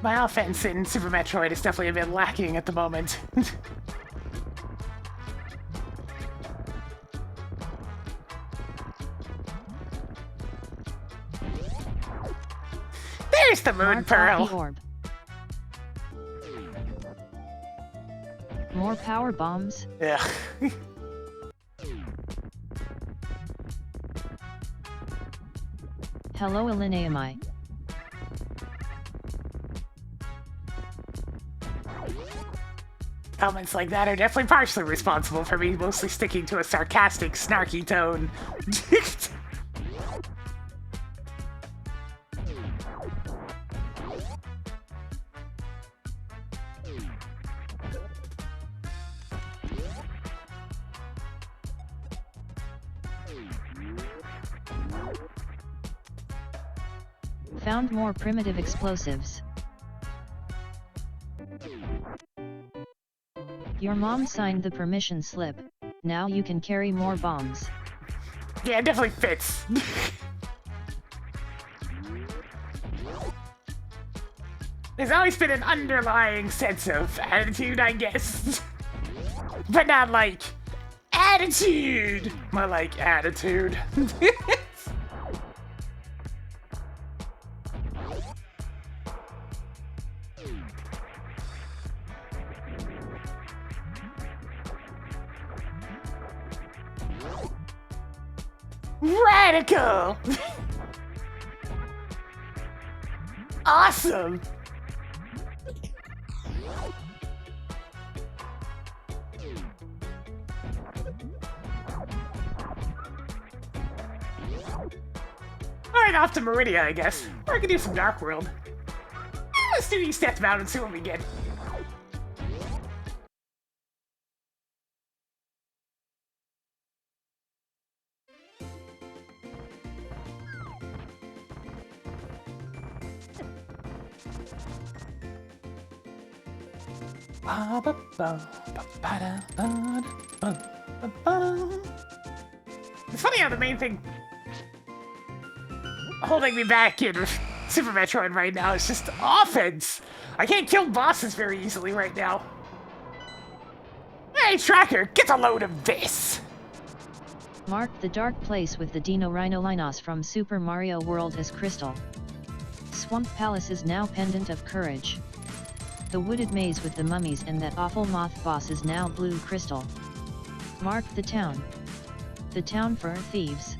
My offense in Super Metroid is definitely a bit lacking at the moment. There's the moon pearl. Orb. More power bombs. Ugh. Hello, Elineamai. Comments like that are definitely partially responsible for me mostly sticking to a sarcastic, snarky tone. Found more primitive explosives. Your mom signed the permission slip. Now you can carry more bombs. Yeah, it definitely fits. There's always been an underlying sense of attitude, I guess. But not like attitude. More like attitude. Radical! Awesome! Alright, off to Meridia, I guess. Or I could do some Dark World. Let's do East Deathbound and see what we get. It's funny how the main thing holding me back in Super Metroid right now is just offense. I can't kill bosses very easily right now. Hey, Tracker, get a load of this! Mark the dark place with the Dino Rhinolinos from Super Mario World as crystal. Swamp Palace is now pendant of courage. The wooded maze with the mummies and that awful moth boss is now blue crystal. Mark the town. The town for thieves.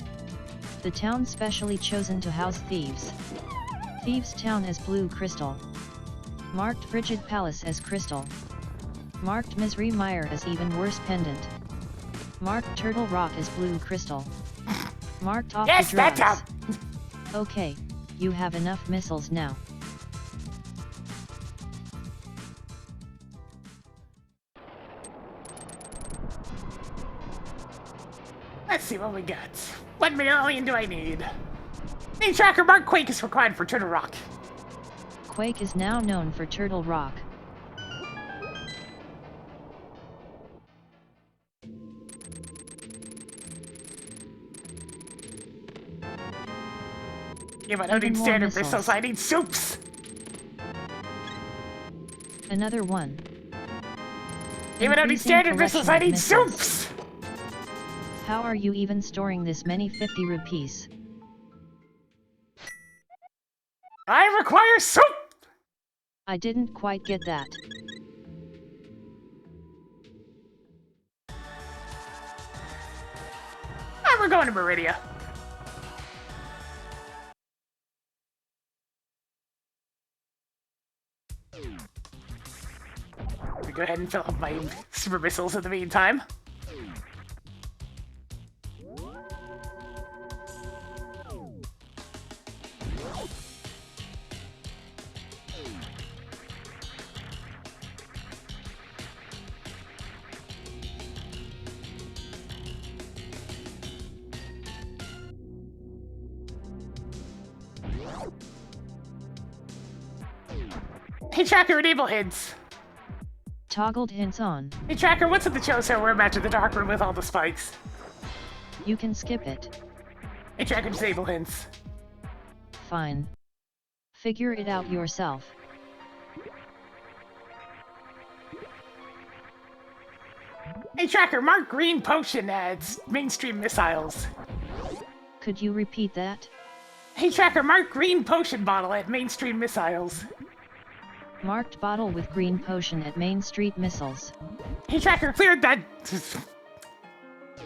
The town specially chosen to house thieves. Thieves Town as blue crystal. Marked Frigid Palace as crystal. Marked Misery Mire as even worse pendant. Marked Turtle Rock as blue crystal. Marked off Yes, the that's drugs. up! Okay, you have enough missiles now. Let's see what we got. 1 million do I need? Hey, Tracker, Mark Quake is required for Turtle Rock. Quake is now known for Turtle Rock. Yeah, but I don't Even need more standard missiles. missiles, I need soups! Another one. Yeah, but I don't need Increasing standard missiles, I collection need of missiles. soups! How are you even storing this many 50 rupees? I require soup! I didn't quite get that. Ah, we're going to Meridia. Let me go ahead and fill up my super missiles in the meantime. Hey, Tracker, enable hints. Toggled hints on. Hey, Tracker, what's at the Choso where match at the dark room with all the spikes? You can skip it. Hey, Tracker, disable hints. Fine. Figure it out yourself. Hey, Tracker, mark green potion adds mainstream missiles. Could you repeat that? Hey, Tracker, mark green potion bottle at mainstream missiles. Marked bottle with green potion at Main Street missiles. Hey, Tracker, cleared that.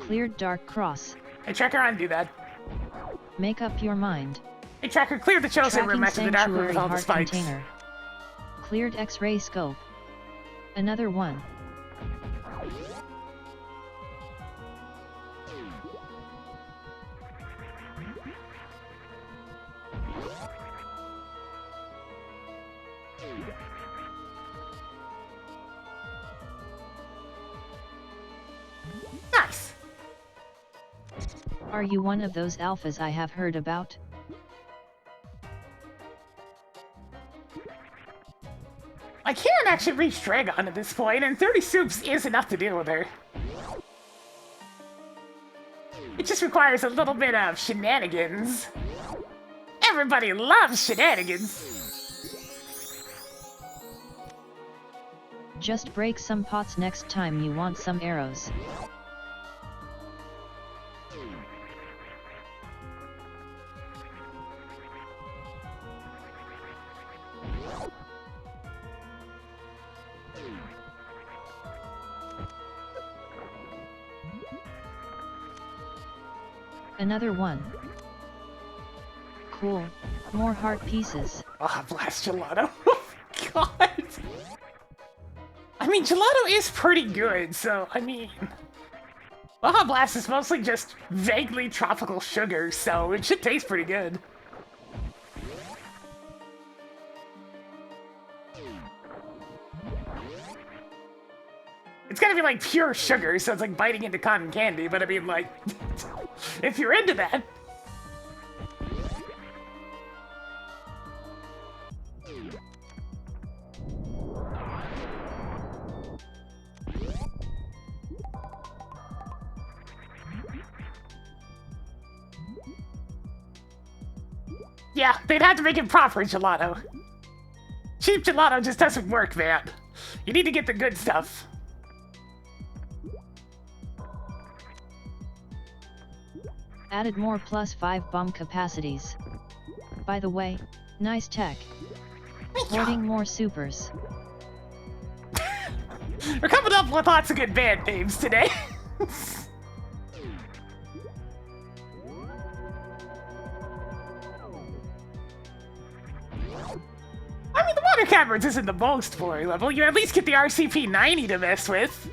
Cleared Dark Cross. Hey, Tracker, undo that. Make up your mind. Hey, Tracker, clear the Chosen room Tracking match at the dark room Sanctuary with all the Heart spikes. Container. Cleared X-ray scope. Another one. Nice. Are you one of those alphas I have heard about? I can't actually reach Dragon at this point, and 30 soups is enough to deal with her. It just requires a little bit of shenanigans. Everybody loves shenanigans. Just break some pots next time you want some arrows. Another one. Cool. More heart pieces. Ah, blast Gelato. God. I mean, Gelato is pretty good, so, I mean... Baja Blast is mostly just vaguely tropical sugar, so it should taste pretty good. It's gotta be like pure sugar, so it's like biting into cotton candy, but I mean, like, if you're into that. Yeah, they'd have to make it proper gelato. Cheap gelato just doesn't work, man. You need to get the good stuff. Added more +5 bomb capacities. By the way, nice tech. Hoarding more supers. We're coming up with lots of good band names today. I mean, the water caverns isn't the most boring level. You at least get the RCP-90 to mess with.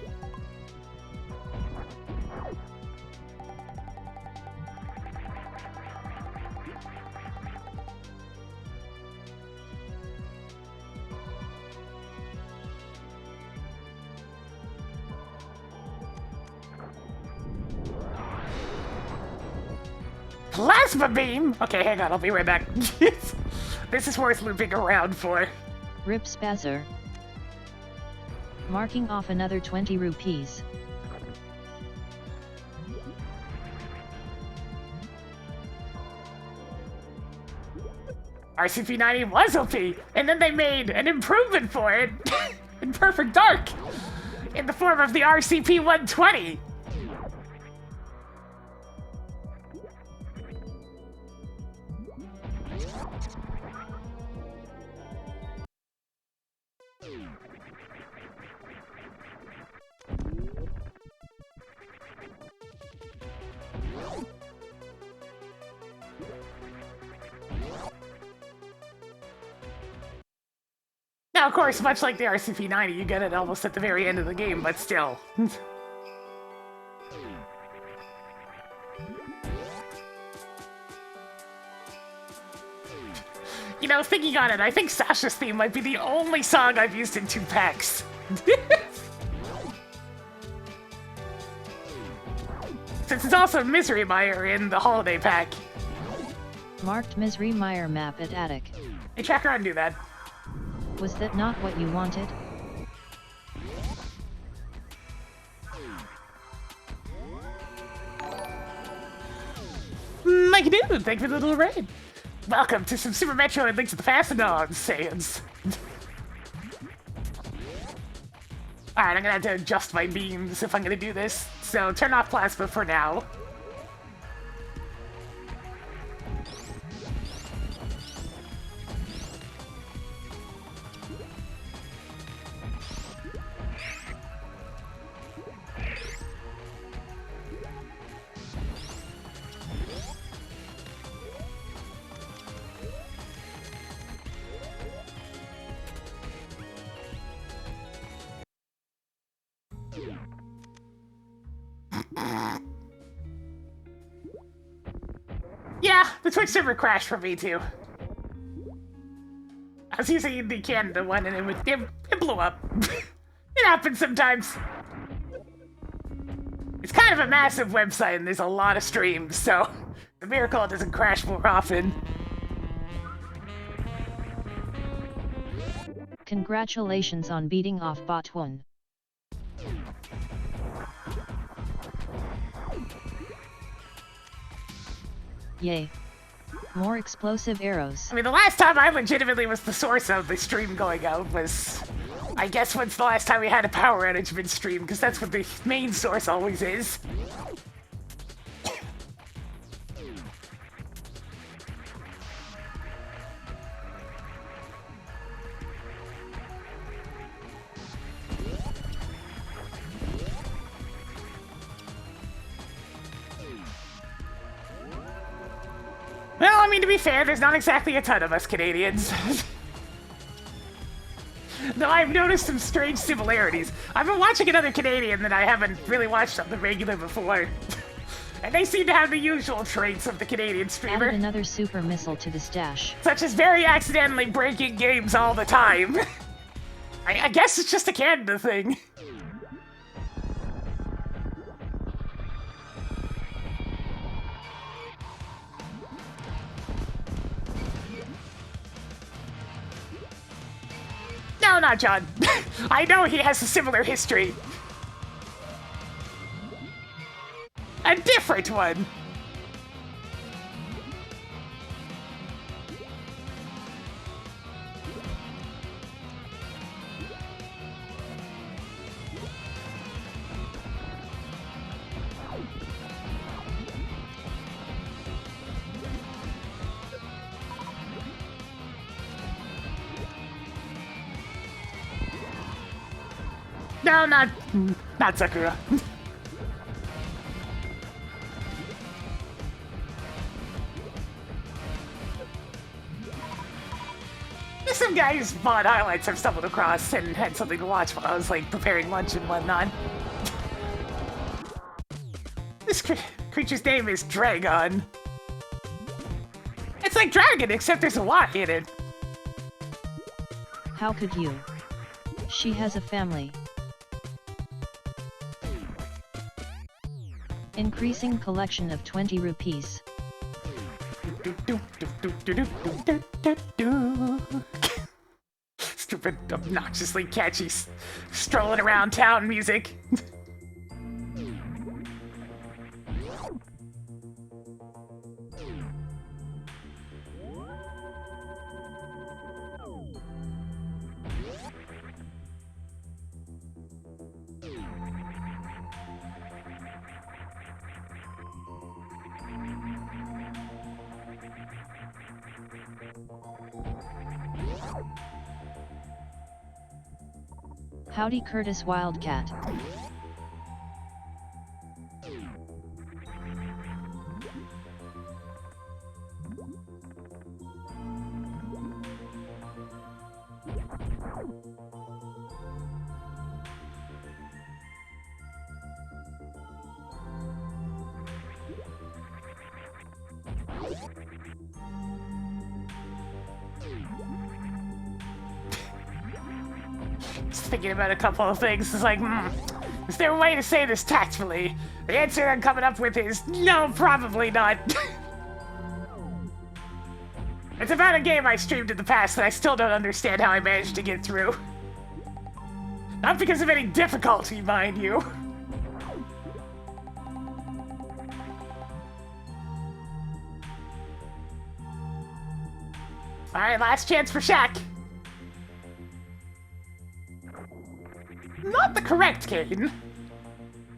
Plasma beam! Okay, hang on, I'll be right back. This is worth looping around for. Rip Spazzer. Marking off another 20 rupees. RCP-90 was OP, and then they made an improvement for it in Perfect Dark in the form of the RCP-120. Now, of course, much like the RCP-90, you get it almost at the very end of the game, but still. You know, thinking on it, I think Sasha's theme might be the only song I've used in 2 packs. Since it's also Misery Mire in the holiday pack. Marked Misery Mire map at Attic. Hey, Tracker, undo that. Was that not what you wanted? Like you do, thank you for the little raid. Welcome to some Super Metroid Link to the Past and on Sans. Alright, I'm gonna have to adjust my beams if I'm gonna do this. So turn off plasma for now. Yeah, the Twitch server crashed for me too. I was using the Canada one and it blew up. It happens sometimes. It's kind of a massive website and there's a lot of streams, so the miracle it doesn't crash more often. Congratulations on beating off Bot 1. Yay. More explosive arrows. I mean, the last time I legitimately was the source of the stream going out was, I guess, when's the last time we had a power outage mid-stream, because that's what the main source always is. Well, I mean, to be fair, there's not exactly a ton of us Canadians. Though I've noticed some strange similarities. I've been watching another Canadian that I haven't really watched on the regular before. And they seem to have the usual traits of the Canadian streamer. Added another super missile to the stash. Such as very accidentally breaking games all the time. I guess it's just a Canada thing. not John. I know he has a similar history. A different one. No, not Sakura. There's some guys' VOD highlights I've stumbled across and had something to watch while I was like preparing lunch and whatnot. This creature's name is Dragon. It's like dragon, except there's a Y in it. How could you? She has a family. Increasing collection of 20 rupees. Stupid, obnoxiously catchy, strolling around town music. Howdy Curtis Wildcat. Just thinking about a couple of things. It's like, is there a way to say this tactfully? The answer I'm coming up with is no, probably not. It's about a game I streamed in the past that I still don't understand how I managed to get through. Not because of any difficulty, mind you. Alright, last chance for Shaq. Not the correct cane.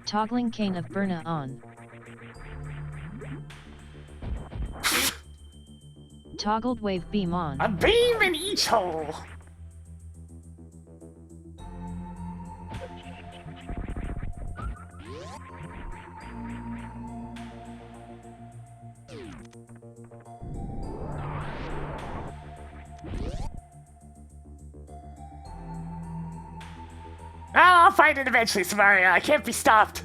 Toggling cane of Burna on. Toggled wave beam on. A beam in each hole. I'll find it eventually, Samaria. I can't be stopped.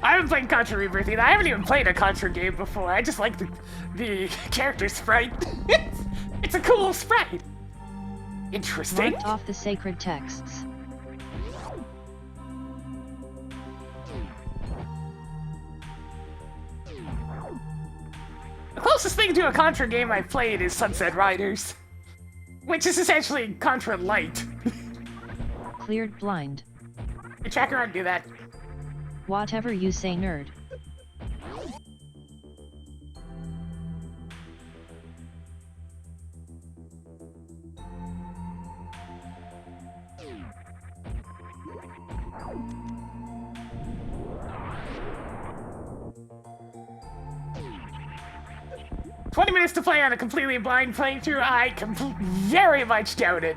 I haven't played Contra Rebirth either. I haven't even played a Contra game before. I just like the character sprite. It's a cool sprite. Interesting. Marked off the sacred texts. The closest thing to a Contra game I've played is Sunset Riders, which is essentially Contra Light. Cleared blind. Hey, Tracker, I'd do that. Whatever you say, nerd. "20 minutes to play on a completely blind playthrough? I very much doubt it."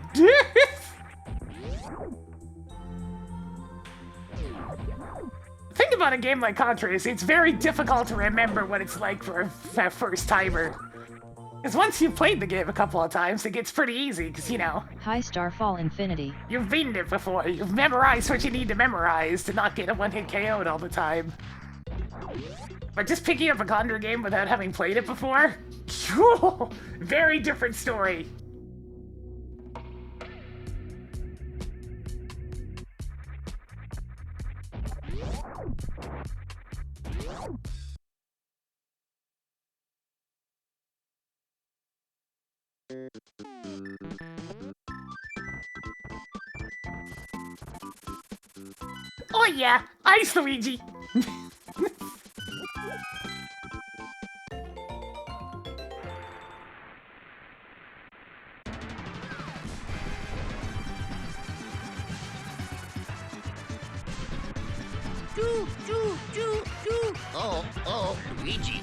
The thing about a game like Contra is it's very difficult to remember what it's like for a first timer. Because once you've played the game a couple of times, it gets pretty easy, because, you know... High Starfall Infinity. You've beaten it before. You've memorized what you need to memorize to not get a one-hit KO'd all the time. But just picking up a Contra game without having played it before? Very different story. Oh yeah, Ice Luigi! Oh, Luigi.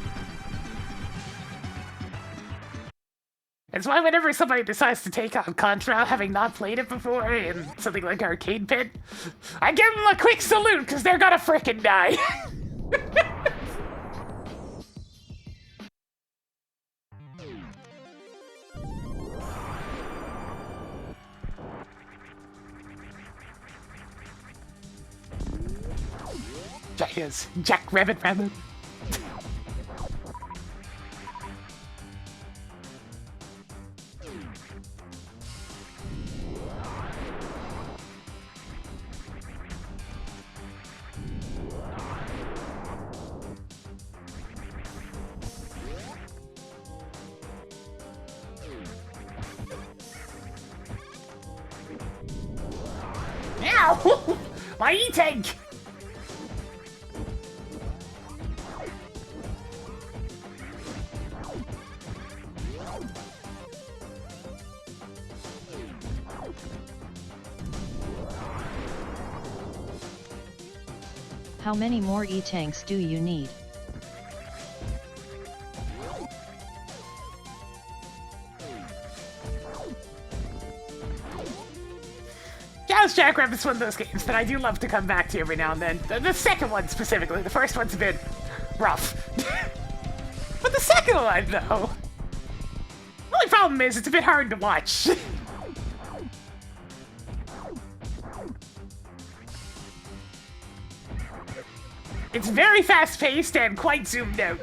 That's why whenever somebody decides to take on Contra, having not played it before in something like Arcade Pit, I give them a quick salute, because they're gonna frickin' die. Jack Rabbit Rabbit. Ow! My E-Tank! How many more E-Tanks do you need? Jazz Jackrabbit's one of those games that I do love to come back to every now and then. The second one specifically. The first one's a bit rough. But the second one, though... The only problem is it's a bit hard to watch. It's very fast-paced and quite zoomed out.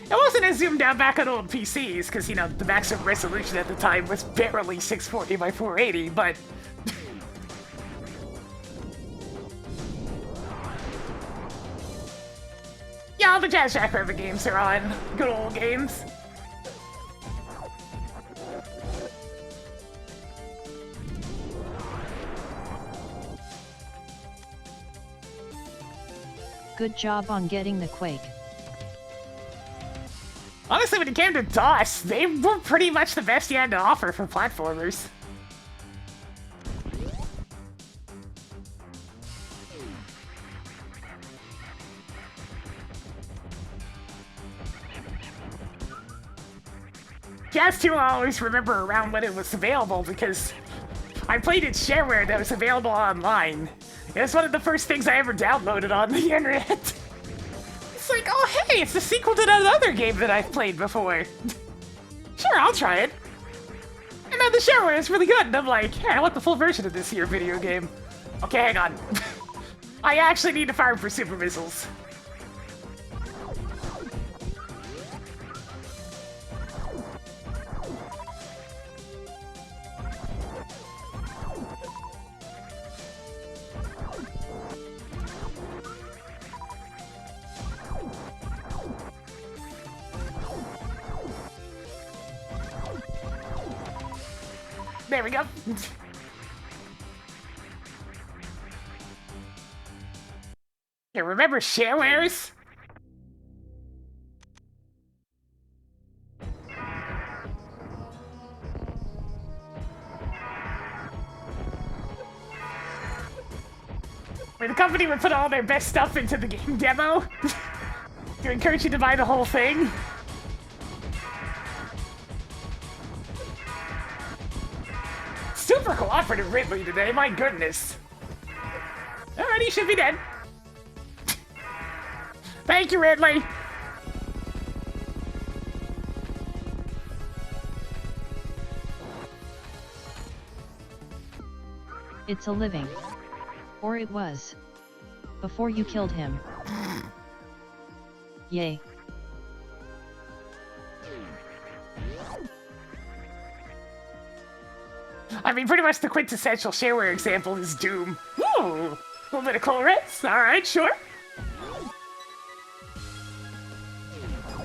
It wasn't as zoomed out back on old PCs, because, you know, the maximum resolution at the time was barely 640 by 480, but... yeah, all the Jazz Jackrabbit games are on good old games. Good job on getting the Quake. Honestly, when it came to DOS, they were pretty much the best you had to offer for platformers. Jazz 2 I always remember around when it was available because I played its shareware that was available online. It was one of the first things I ever downloaded on the internet. It's like, oh hey, it's the sequel to that other game that I've played before. Sure, I'll try it. And then the shareware is really good, and I'm like, hey, I want the full version of this here video game. Okay, hang on. I actually need to farm for super missiles. There we go. Yeah, remember sharewares? Where the company would put all their best stuff into the game demo? To encourage you to buy the whole thing. Super cooperative Ridley today, my goodness. Alright, he should be dead. Thank you, Ridley. It's a living. Or it was. Before you killed him. Yay. I mean, pretty much the quintessential shareware example is Doom. Ooh, a little bit of Colress. Alright, sure.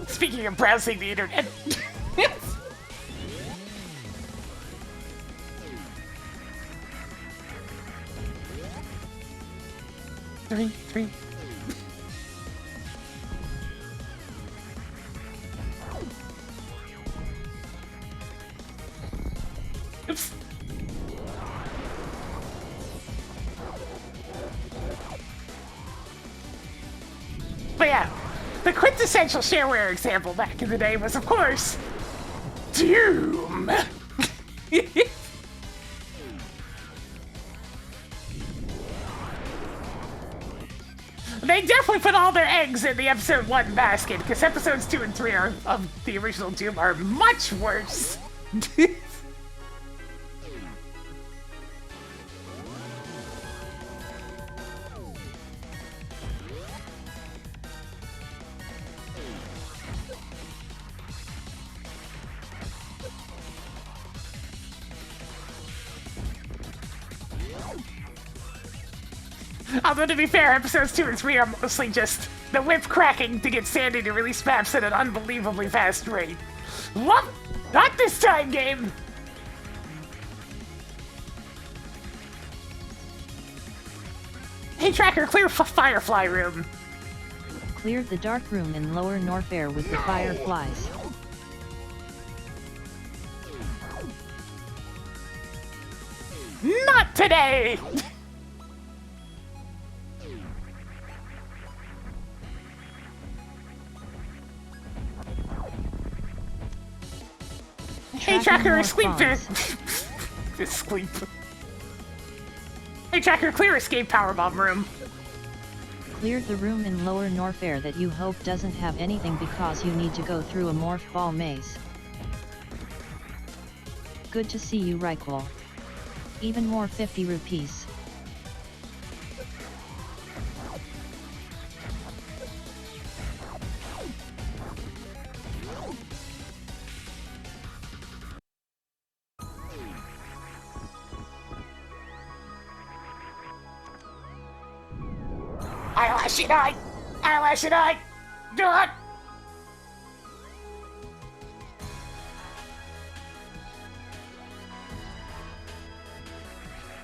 Speaking of browsing the internet. Three. Oops. But yeah, the quintessential shareware example back in the day was, of course, Doom. They definitely put all their eggs in the episode 1 basket, because episodes 2 and 3 of the original Doom are much worse. Although, to be fair, episodes 2 and 3 are mostly just the whip cracking to get Sandy to release maps at an unbelievably fast rate. What? Not this time, game! Hey, Tracker, clear Firefly room. Cleared the dark room in Lower Norfair with the fireflies. Not today! Hey, Tracker, escape Escape. Hey, Tracker, clear escape powerbomb room. Cleared the room in Lower Norfair that you hope doesn't have anything because you need to go through a morph ball maze. Good to see you, Reichwell. Even more 50 rupees. Eyelash and I! Do it!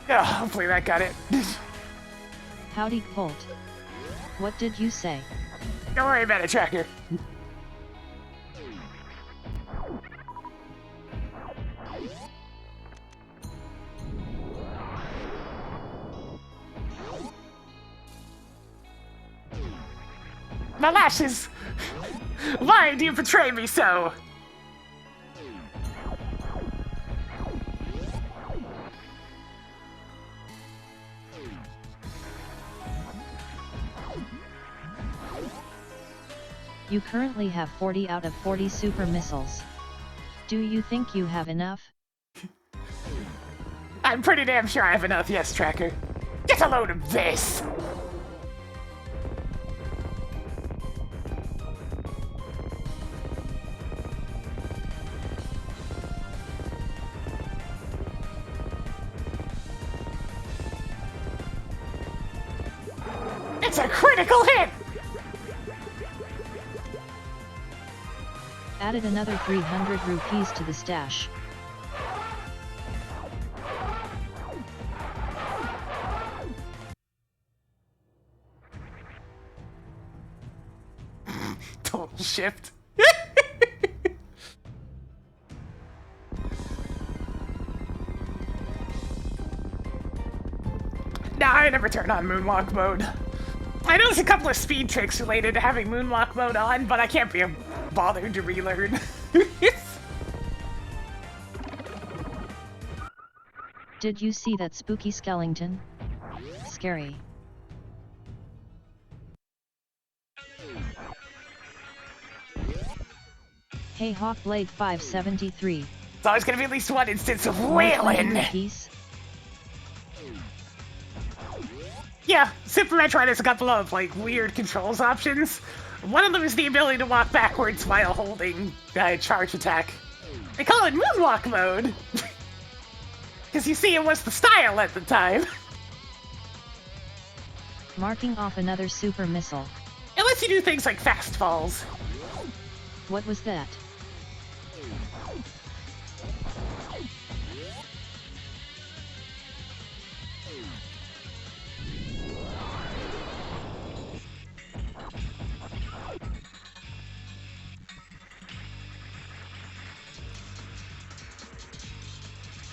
Oh, hopefully that got it. Howdy, Colt. What did you say? Don't worry about it, Tracker. My lashes! Why do you betray me so? You currently have 40 out of 40 super missiles. Do you think you have enough? I'm pretty damn sure I have enough, yes, Tracker. Get a load of this! It's a critical hit! Added another 300 rupees to the stash. Total shift. Nah, I never turn on moonwalk mode. I know there's a couple of speed tricks related to having moonwalk mode on, but I can't be bothered to relearn. Did you see that spooky skeleton? Scary. Hey Hawkblade 573. There's always gonna be at least one instance of wailing. Yeah, Super Metroid has a couple of, like, weird controls options. One of them is the ability to walk backwards while holding charge attack. They call it moonwalk mode. Because you see, it was the style at the time. Marking off another super missile. It lets you do things like fast falls. What was that?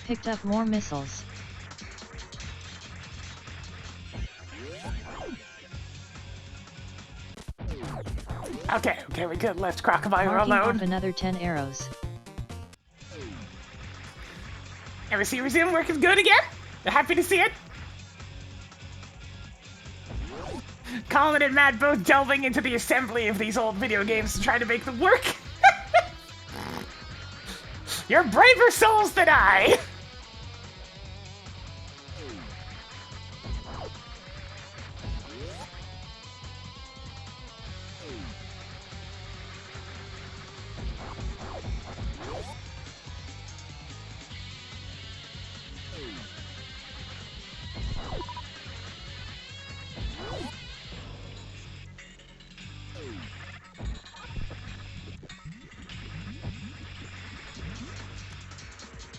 Picked up more missiles. Okay, we could left Crocodile Marking alone. off another 10 arrows. MSU Resume working good again? Happy to see it. Colin and Matt both delving into the assembly of these old video games and trying to make them work. You're braver souls than I!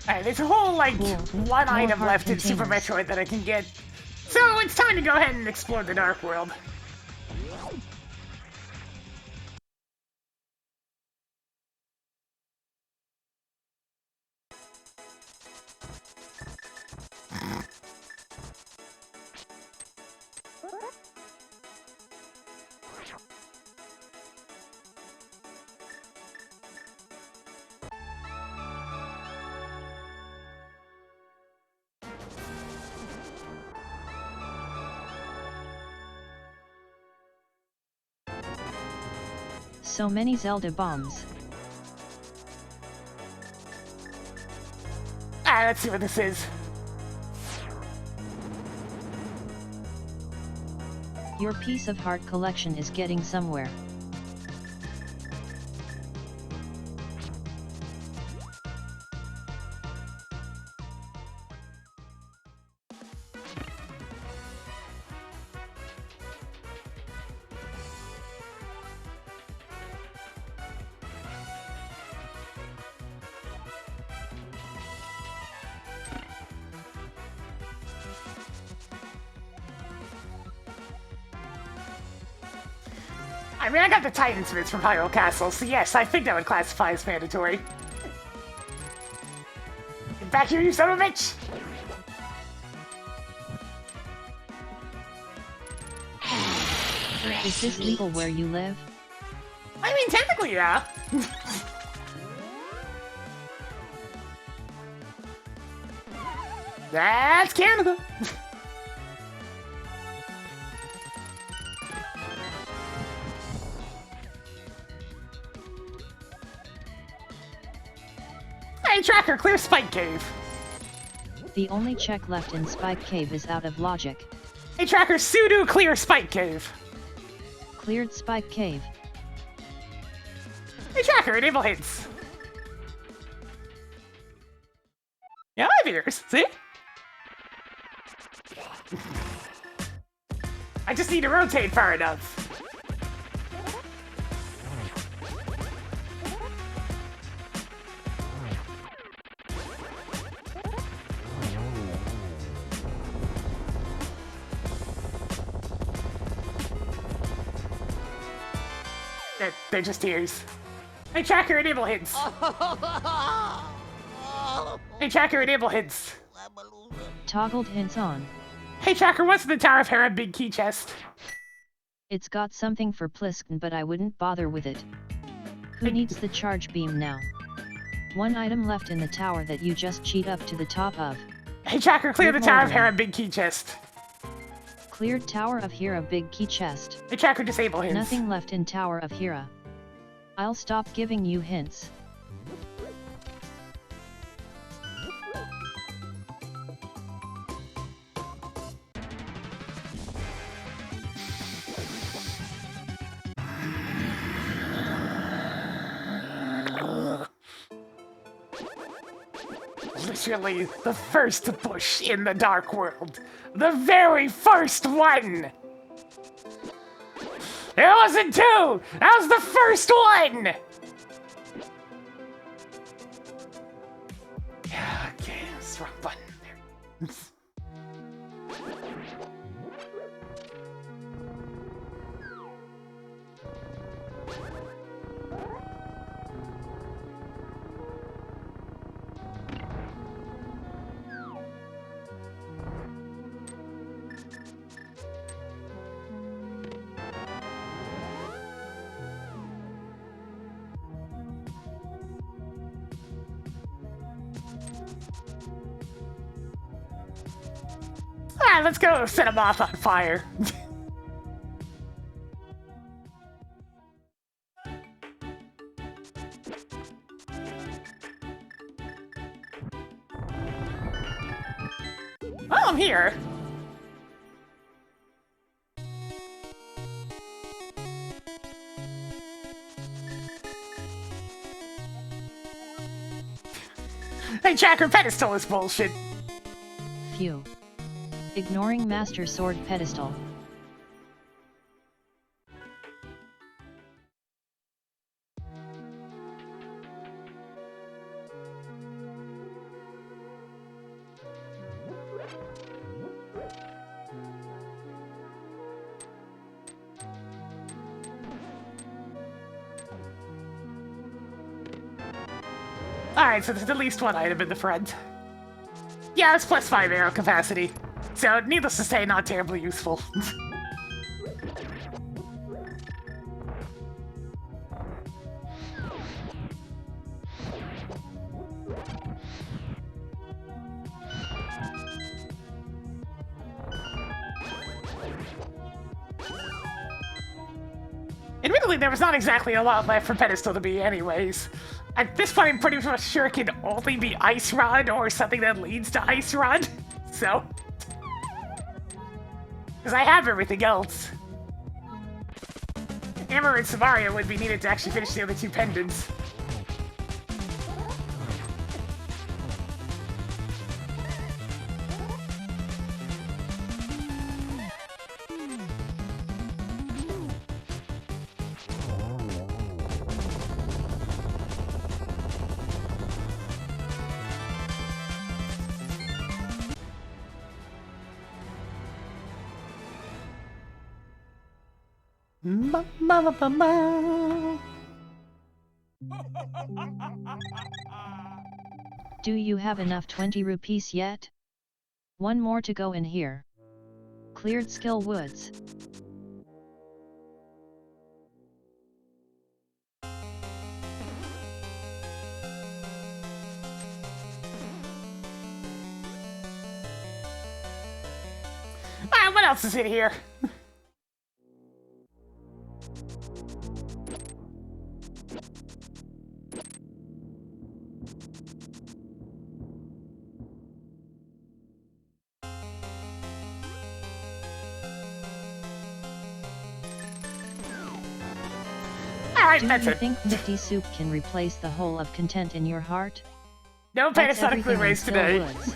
Alright, there's a whole, like, one item left in Super Metroid that I can get. So it's time to go ahead and explore the Dark World. So many Zelda bombs. Let's see what this is. Your piece of heart collection is getting somewhere. I mean, I got the Titan Smiths from Hyrule Castle, so yes, I think that would classify as mandatory. Get back here, you son of a bitch! Is this legal where you live? I mean, technically, yeah. That's Canada! Hey, Tracker, clear Spike Cave. The only check left in Spike Cave is out of logic. Hey, Tracker, sudo clear Spike Cave. Cleared Spike Cave. Hey, Tracker, enable hints. Yeah, I have ears, see? I just need to rotate far enough. They're just ears. Hey, Tracker, enable hints. Hey, Tracker, enable hints. Toggled hints on. Hey, Tracker, what's in the Tower of Hera big key chest? It's got something for Pliskin, but I wouldn't bother with it. Who needs the charge beam now? One item left in the tower that you just cheat up to the top of. Hey, Tracker, clear the Good Tower of morning. Hera big key chest. Cleared Tower of Hera big key chest. Hey, Tracker, disable hints. Nothing left in Tower of Hera. I'll stop giving you hints. Literally the first bush in the Dark World. The very first one! It wasn't two! That was the first one! Okay, that's the wrong button. There. Ah, let's go set him off on fire. Oh, I'm here. Hey, Tracker, pedestal is bullshit. Phew. Ignoring Master Sword pedestal. Alright, so there's at least one item in the front. Yeah, it's plus 5 arrow capacity. So, needless to say, not terribly useful. Admittedly, there was not exactly a lot left for pedestal to be anyways. At this point, I'm pretty much sure it can only be Ice Rod or something that leads to Ice Rod. So... because I have everything else. Hammer and Samaria would be needed to actually finish the other two pendants. Ma ma ma ma ma. Do you have enough 20 rupees yet? One more to go in here. Cleared Skill Woods. Ah, what else is in here? Alright, Do that's you it. think Nifty Soup can replace the hole of content in your heart? No That's Panasonic everything in Blu-rays Skill today. Woods.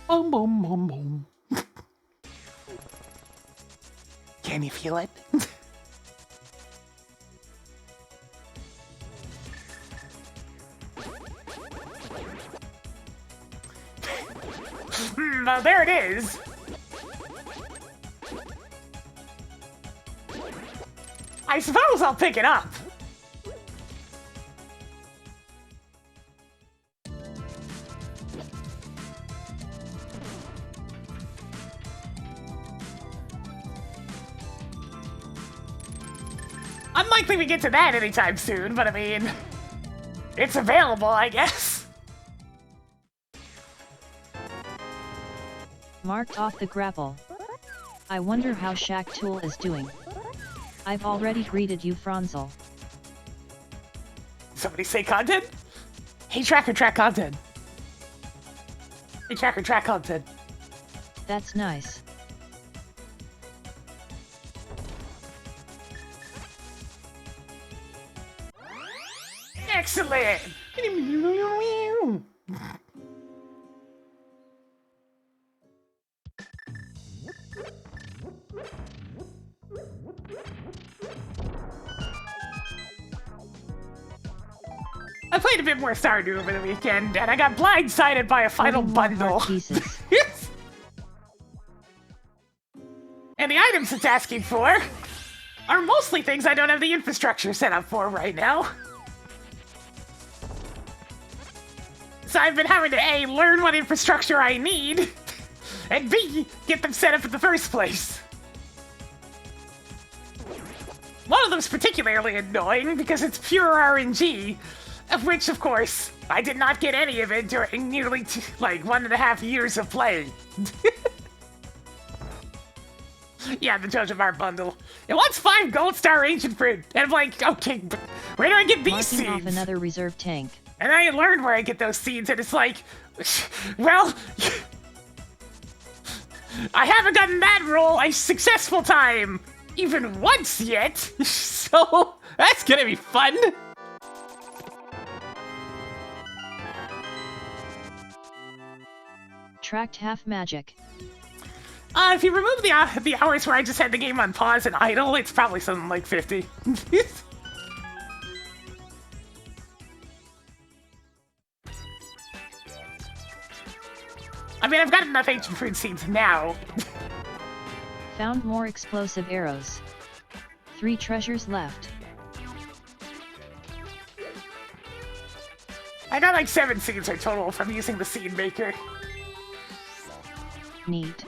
Boom, boom, boom, boom. Can you feel it? Well, there it is. I suppose I'll pick it up. Unlikely we get to that anytime soon, but I mean, it's available, I guess. Marked off the grapple. I wonder how Shack Tool is doing. I've already greeted you, Franzel. Somebody say content? Hey, Tracker, track content. Hey, Tracker, track content. That's nice. Excellent! I played a bit more Stardew over the weekend, and I got blindsided by a final bundle. And the items it's asking for are mostly things I don't have the infrastructure set up for right now. So I've been having to A, learn what infrastructure I need, and B, get them set up in the first place. One of them's particularly annoying because it's pure RNG, of which, of course, I did not get any of it during nearly, 1.5 years of playing. Yeah, the Jojo Bar bundle. It wants 5 gold star ancient fruit, and I'm like, okay, but where do I get these seeds? Marking off another reserve tank. And I learned where I get those seeds, and it's like, well, I haven't gotten that roll a successful time even once yet, so that's gonna be fun. Tracked half magic. If you remove the hours where I just had the game on pause and idle, it's probably something like 50. I mean, I've got enough ancient fruit seeds now. Found more explosive arrows. 3 treasures left. I got like 7 seeds or total from using the seed maker. Neat.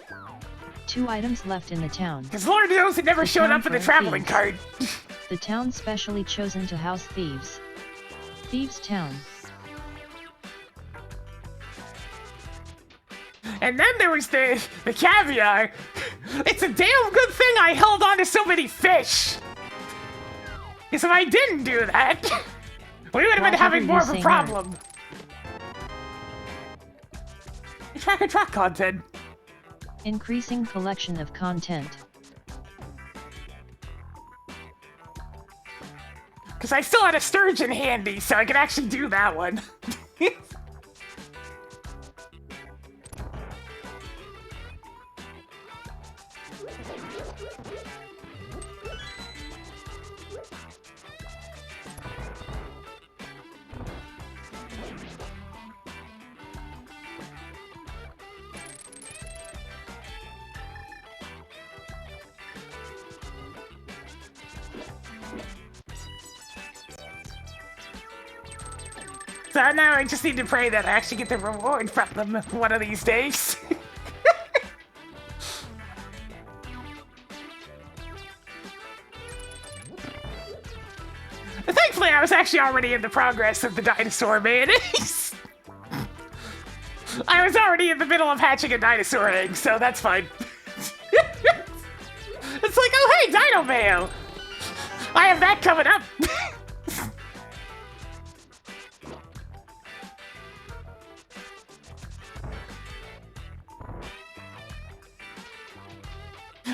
2 items left in the town. Because Lord knows it never showed up in the traveling thieves. card. The town specially chosen to house thieves. Thieves Town. And then there was the caviar. It's a damn good thing I held on to so many fish. Because if I didn't do that, we would have been having more of a problem. Tracker track content. Increasing collection of content. Because I still had a sturgeon handy, so I could actually do that one. So now I just need to pray that I actually get the reward from them one of these days. Thankfully, I was actually already in the progress of the dinosaur mayonnaise. I was already in the middle of hatching a dinosaur egg, so that's fine. It's like, oh hey, Dino Mayo! I have that coming up.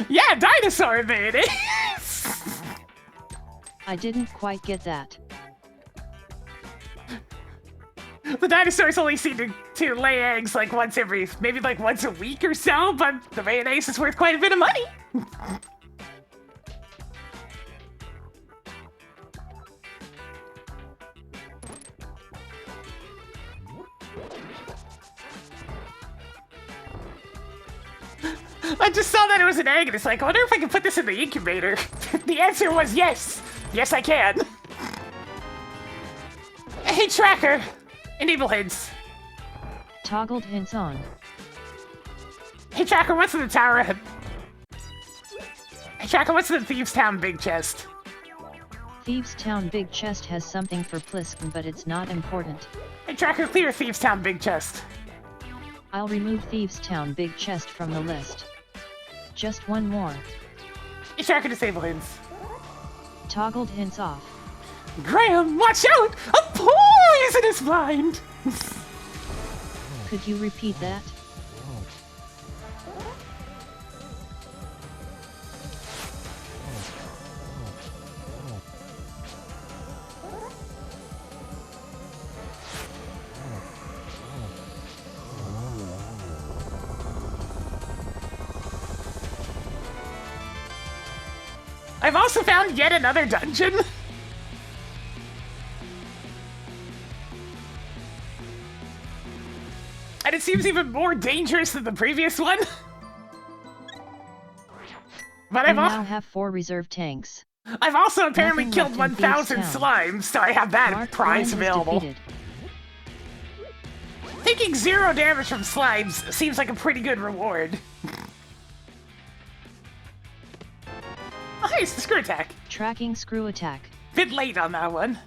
Yeah, dinosaur mayonnaise! I didn't quite get that. The dinosaurs only seem to lay eggs like once every, maybe like once a week or so, but the mayonnaise is worth quite a bit of money. I just saw that it was an egg, and it's like, I wonder if I can put this in the incubator. The answer was yes. Yes, I can. Hey, Tracker. Enable hints. Toggled hints on. Hey, Tracker, what's in the tower? Hey, Tracker, what's in the Thieves Town big chest? Thieves Town Big Chest has something for Pliskin, but it's not important. Hey, Tracker, clear Thieves Town Big Chest. I'll remove Thieves Town Big Chest from the list. Just one more. Hey, Tracker, disable hints. Toggled hints off. Graham, watch out! A poisonous blind! Could you repeat that? I've also found yet another dungeon. And it seems even more dangerous than the previous one. But We now have 4 reserve tanks. I've also apparently Nothing killed left in 1,000 Thieves' Town. slimes, so I have that Mark prize One is available. defeated. Taking 0 damage from slimes seems like a pretty good reward. Oh, hey, it's the screw attack. Tracking screw attack. Bit late on that one.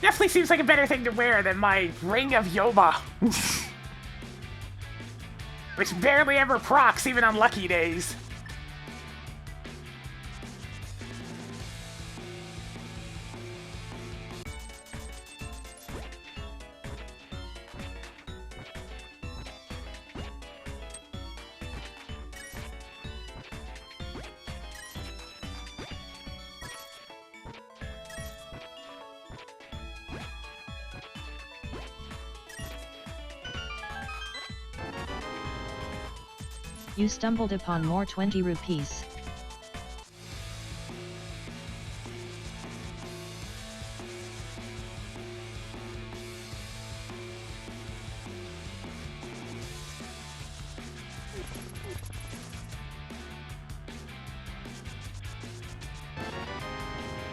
Definitely seems like a better thing to wear than my Ring of Yoba. Which barely ever procs, even on lucky days. You stumbled upon more 20 rupees.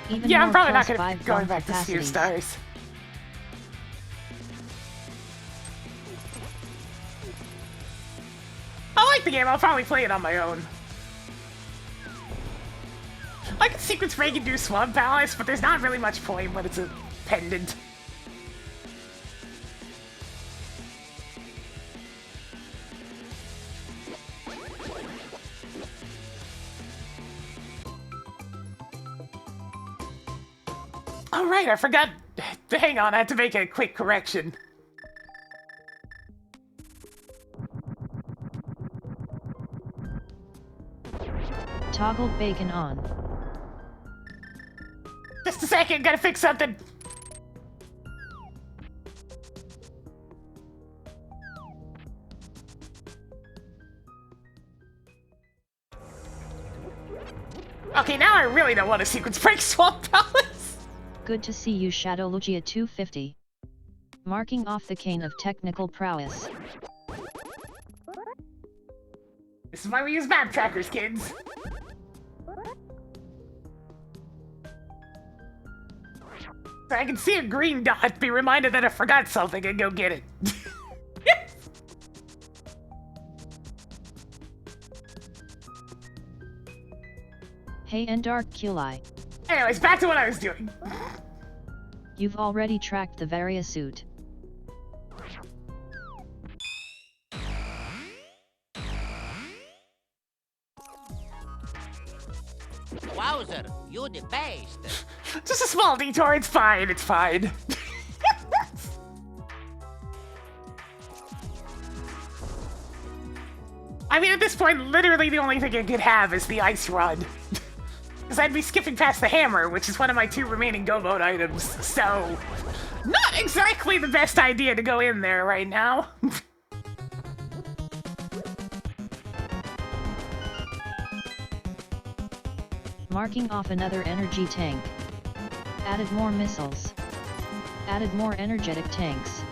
Even Yeah, I'm more probably not plus gonna 5 going bomb back to Steer capacities. Stars. I like the game, I'll probably play it on my own. I can sequence break and do Swamp Palace, but there's not really much point when it's a pendant. Alright, I forgot. Hang on, I have to make a quick correction. Toggled bacon on. Just a second, gotta fix something. Okay, now I really don't want to sequence break Swamp Palace. Good to see you, Shadow Lugia 250. Marking off the cane of technical prowess. This is why we use map trackers, kids. So I can see a green dot, be reminded that I forgot something, and go get it. Hey and Dark Qli. Anyways, back to what I was doing. You've already tracked the Varia suit. Wowzer, you the best. Just a small detour, it's fine, it's fine. I mean, at this point, literally the only thing I could have is the ice rod. Because I'd be skipping past the hammer, which is one of my 2 remaining go mode items, so... Not exactly the best idea to go in there right now. Marking off another energy tank. Added more missiles. Added more energetic tanks.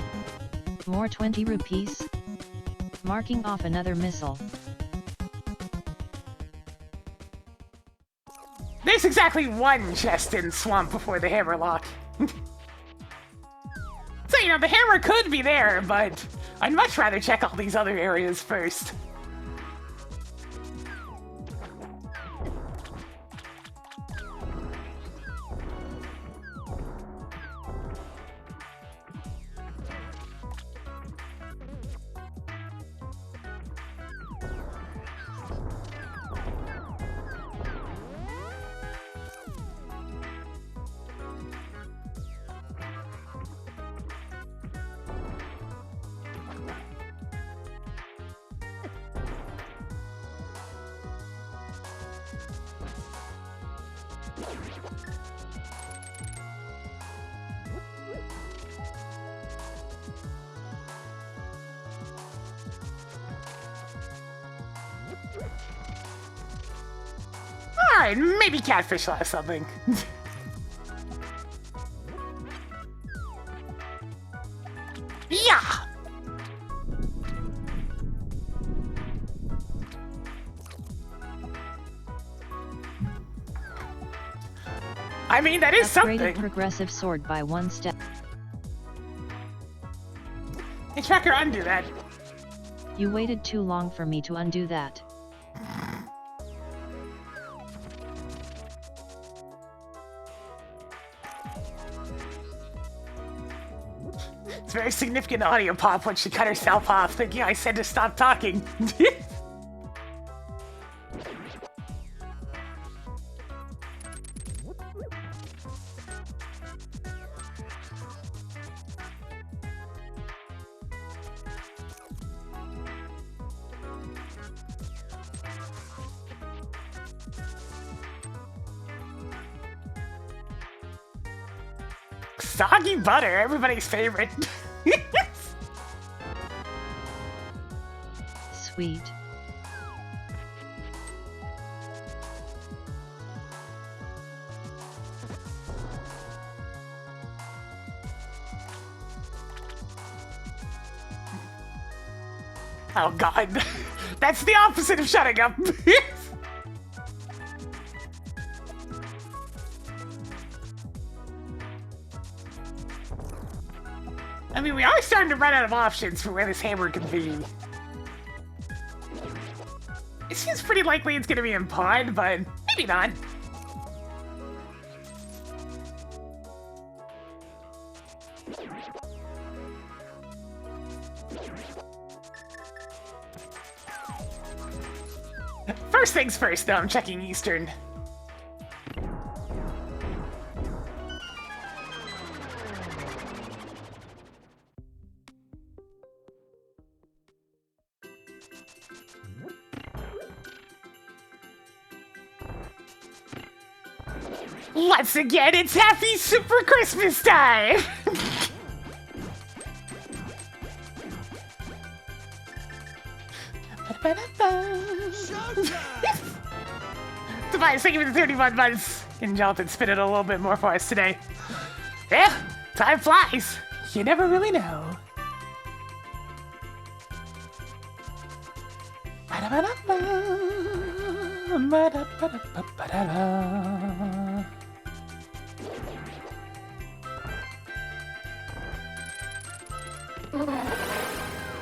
More 20 rupees. Marking off another missile. There's exactly 1 chest in Swamp before the hammer lock. So, you know, the hammer could be there, but I'd much rather check all these other areas first. Alright, maybe Catfish will have something. Yeah! I mean, that is Upgraded something. progressive sword by 1 step. Hey, Tracker, undo that. You waited too long for me to undo that. It's a very significant audio pop when she cut herself off, thinking I said to stop talking. Soggy butter, everybody's favorite. Sweet. Oh god. That's the opposite of shutting up. I mean, we are starting to run out of options for where this hammer can be. It seems pretty likely it's gonna be in pod, but maybe not. First things first, though, I'm checking Eastern. Once again, it's happy Super Christmas time! Tobias, thank you for the 31 months. And Jonathan spin it a little bit more for us today. Yeah, time flies. You never really know.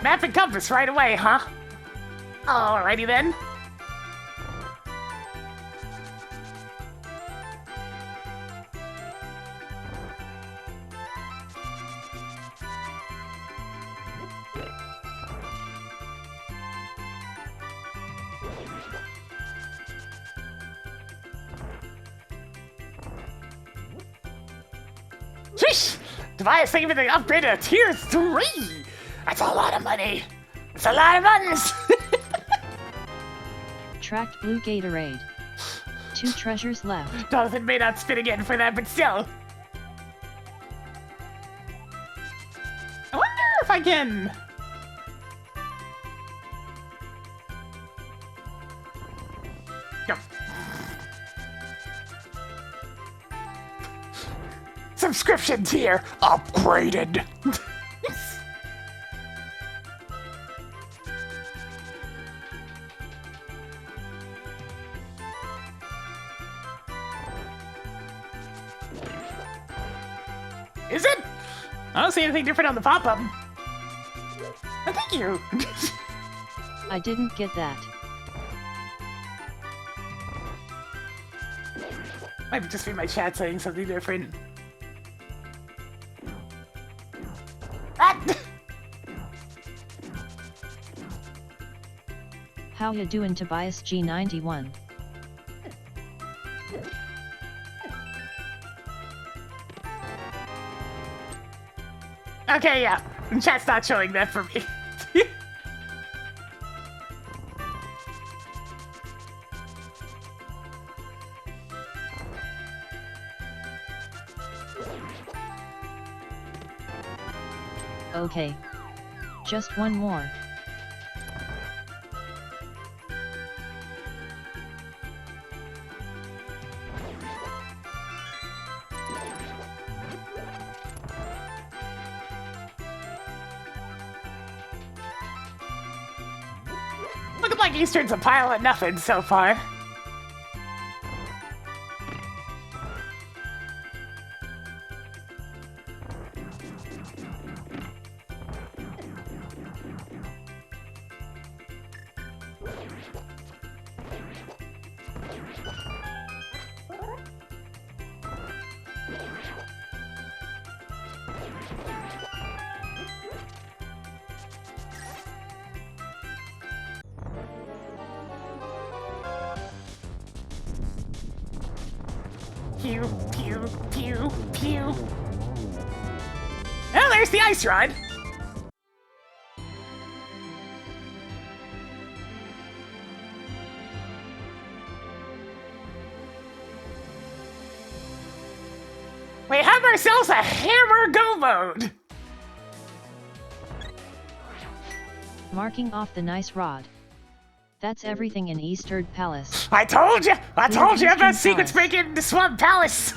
Map and compass right away, huh? Alrighty then. Sheesh! Tobias, thank you for the upgrade to tier 3! That's a lot of money! It's a lot of buttons! Tracked blue Gatorade. 2 treasures left. Jonathan may not spin again for that, but still. I wonder if I can... Go. Subscription tier upgraded. Is it? I don't see anything different on the pop-up. Oh, thank you. I didn't get that. Might just be my chat saying something different. Ah! How ya doing, Tobias G91? Okay, yeah. Chat's not showing that for me. Okay. Just one more. Looking like Eastern's a pile of nothing so far. Pew, pew, pew, pew. Oh, there's the ice rod. We have ourselves a hammer go mode. Marking off the nice rod. That's everything in Eastern Palace. I told you about Eastern secrets Palace. breaking into Swamp Palace.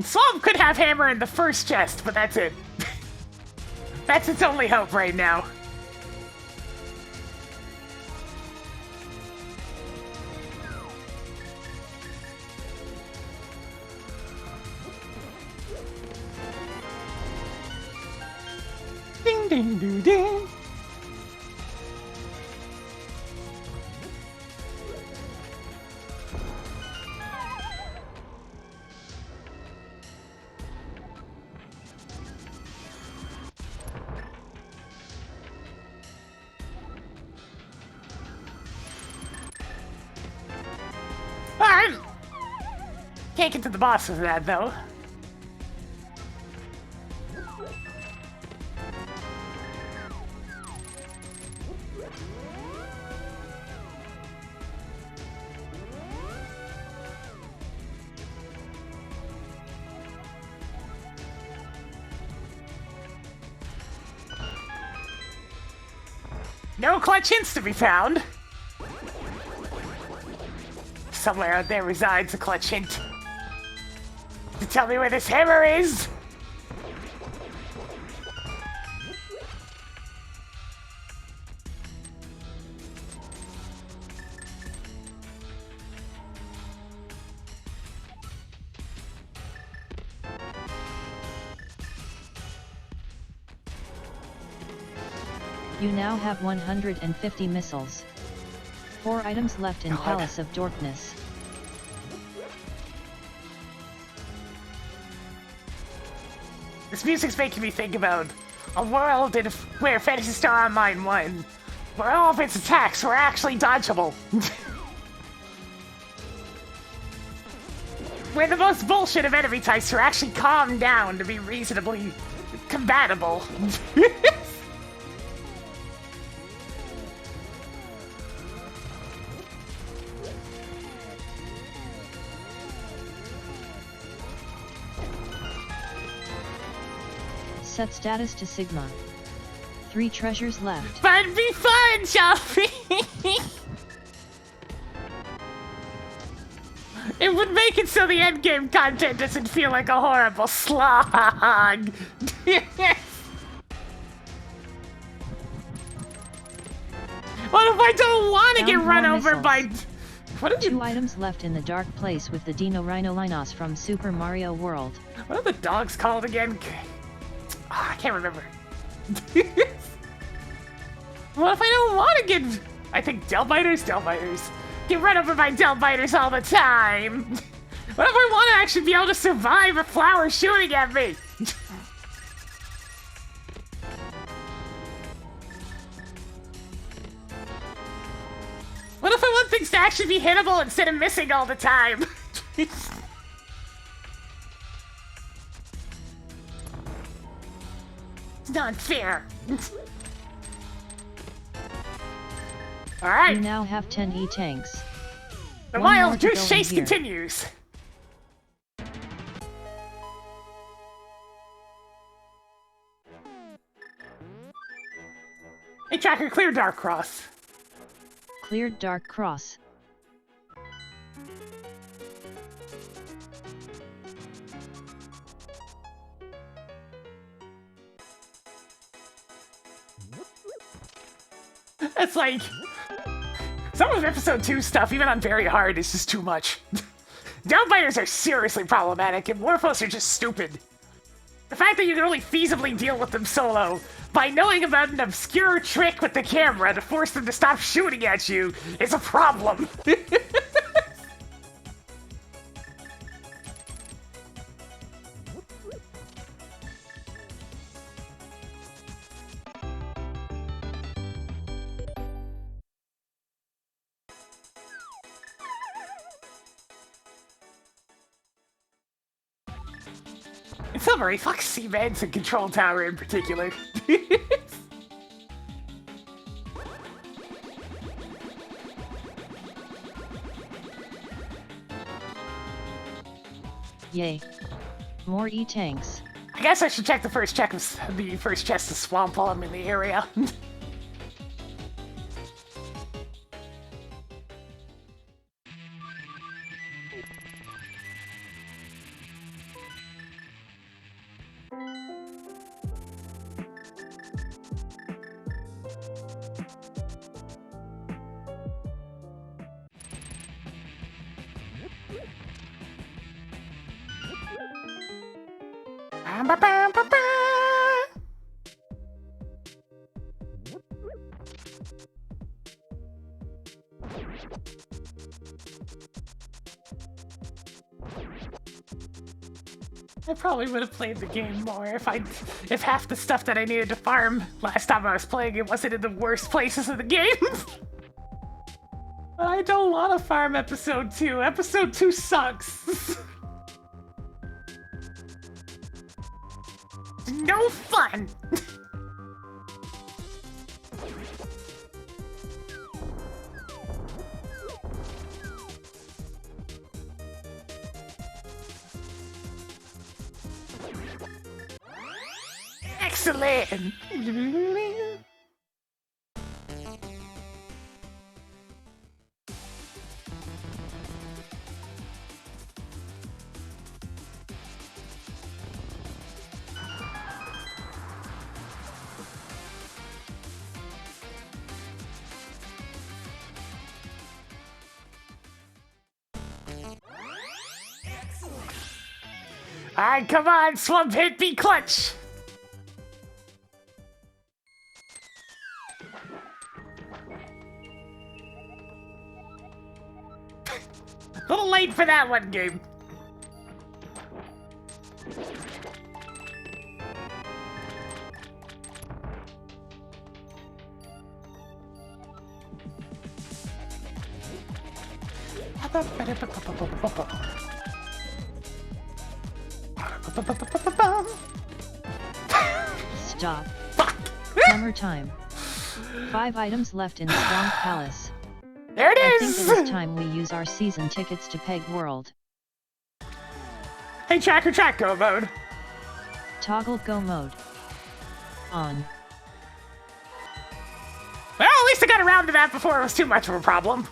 Swamp could have hammer in the first chest, but that's it. That's its only hope right now. Ding ding ding ding. Alright. Can't get to the boss with that though. No clutch hints to be found. Somewhere out there resides a clutch hint. To tell me where this hammer is! You now have 150 missiles. 4 items left in God. Palace of Darkness. This music's making me think about a world where Phantasy Star Online 1, where all of its attacks were actually dodgeable. Where the most bullshit of enemy types were actually calmed down to be reasonably compatible. Set status to Sigma. 3 treasures left. But be fun, Shelby! It would make it so the endgame content doesn't feel like a horrible slog. What if I don't want to Found get run more over by... missiles. What did 2 you... items left in the dark place with the Dino Rhinolinos from Super Mario World. What are the dogs called again? I can't remember. What if I don't want to get... I think Delbiters? Get run over by Delbiters all the time. What if I want to actually be able to survive a flower shooting at me? What if I want things to actually be hittable instead of missing all the time? It's not fair. Alright, You now have 10 E-tanks. the one more wild to goose go in chase here. continues. Hey, Tracker, clear Dark Cross. Cleared Dark Cross. It's like... Some of episode 2 stuff, even on very hard, is just too much. Downbiters are seriously problematic, and Morphos are just stupid. The fact that you can only feasibly deal with them solo by knowing about an obscure trick with the camera to force them to stop shooting at you is a problem. In summary, fuck C-Meds and Control Tower in particular. Yay. More E-tanks. I guess I should check the first chest of swamp while I'm in the area. I probably would have played the game more if half the stuff that I needed to farm last time I was playing it wasn't in the worst places of the game. But I don't want to farm episode 2. Episode 2 sucks. No fun. Excellent! Alright, come on, Swamp Hit, be clutch! A little late for that one, game. Stop. Summertime. 5 items left in Swamp Palace. There it I is! think it is time we use our season tickets to Peg World. Hey, Tracker, track go mode. Toggle go mode. On. Well, at least I got around to that before it was too much of a problem.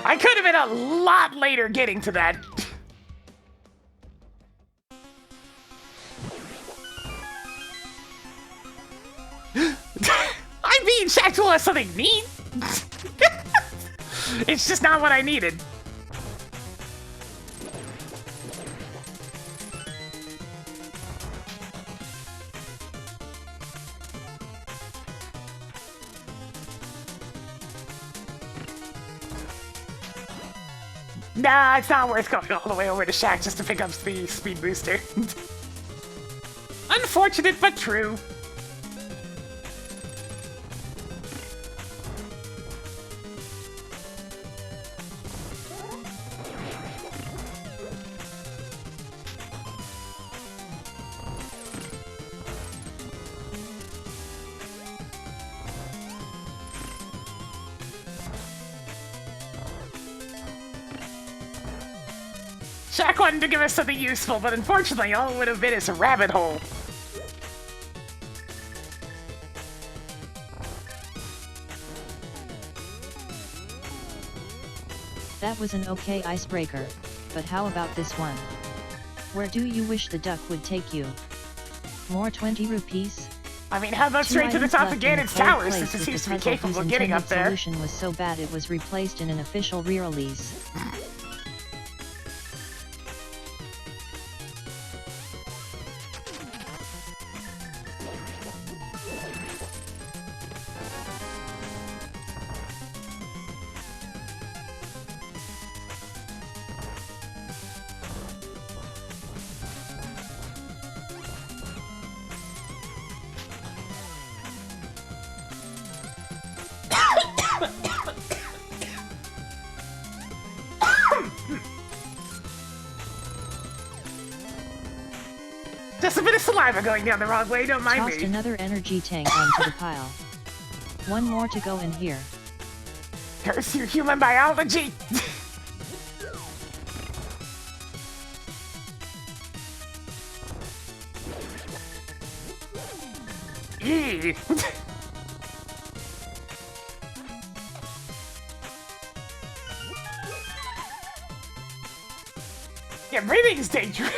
I could have been a lot later getting to that. I mean, Shactual has something neat. It's just not what I needed. Nah, it's not worth going all the way over to Shack just to pick up the speed booster. Unfortunate, but true. Shaq wanted to give us something useful, but unfortunately all it would have been is a rabbit hole. That was an okay icebreaker, but how about this one? Where do you wish the duck would take you? More 20 rupees? I mean, how about straight to the top of Ganon's towers, since it seems to be capable of getting up there? The solution was so bad it was replaced in an official re-release. Just a bit of saliva going down the wrong way, don't mind Tossed me. another energy tank onto the pile. One more to go in here. Curse your human biology! Eee. Yeah, breathing's dangerous.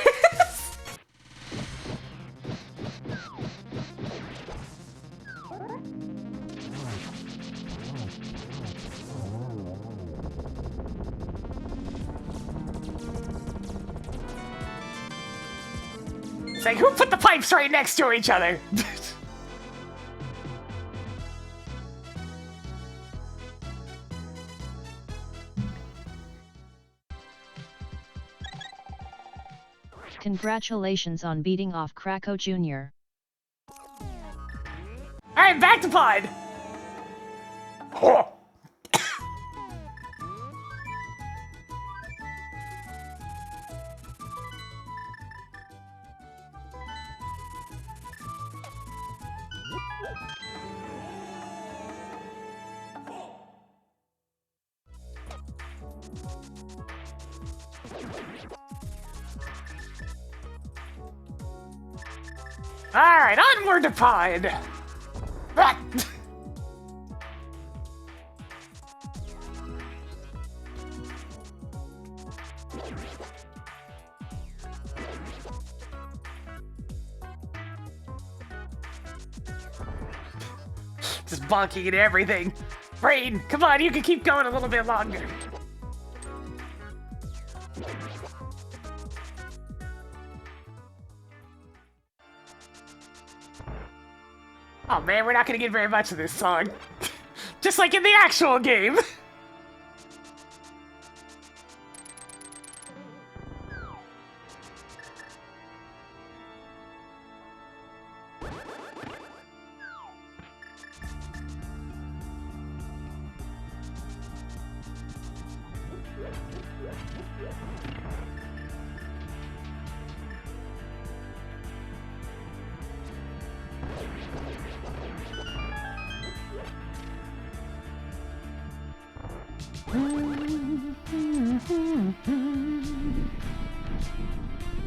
It's like, who put the pipes right next to each other? Congratulations on beating off Krakow Jr. Alright, back to pod! Alright, onward to pod! Ah. Just bonking at everything. Brain, come on, you can keep going a little bit longer. Oh man, we're not gonna get very much of this song. Just like in the actual game.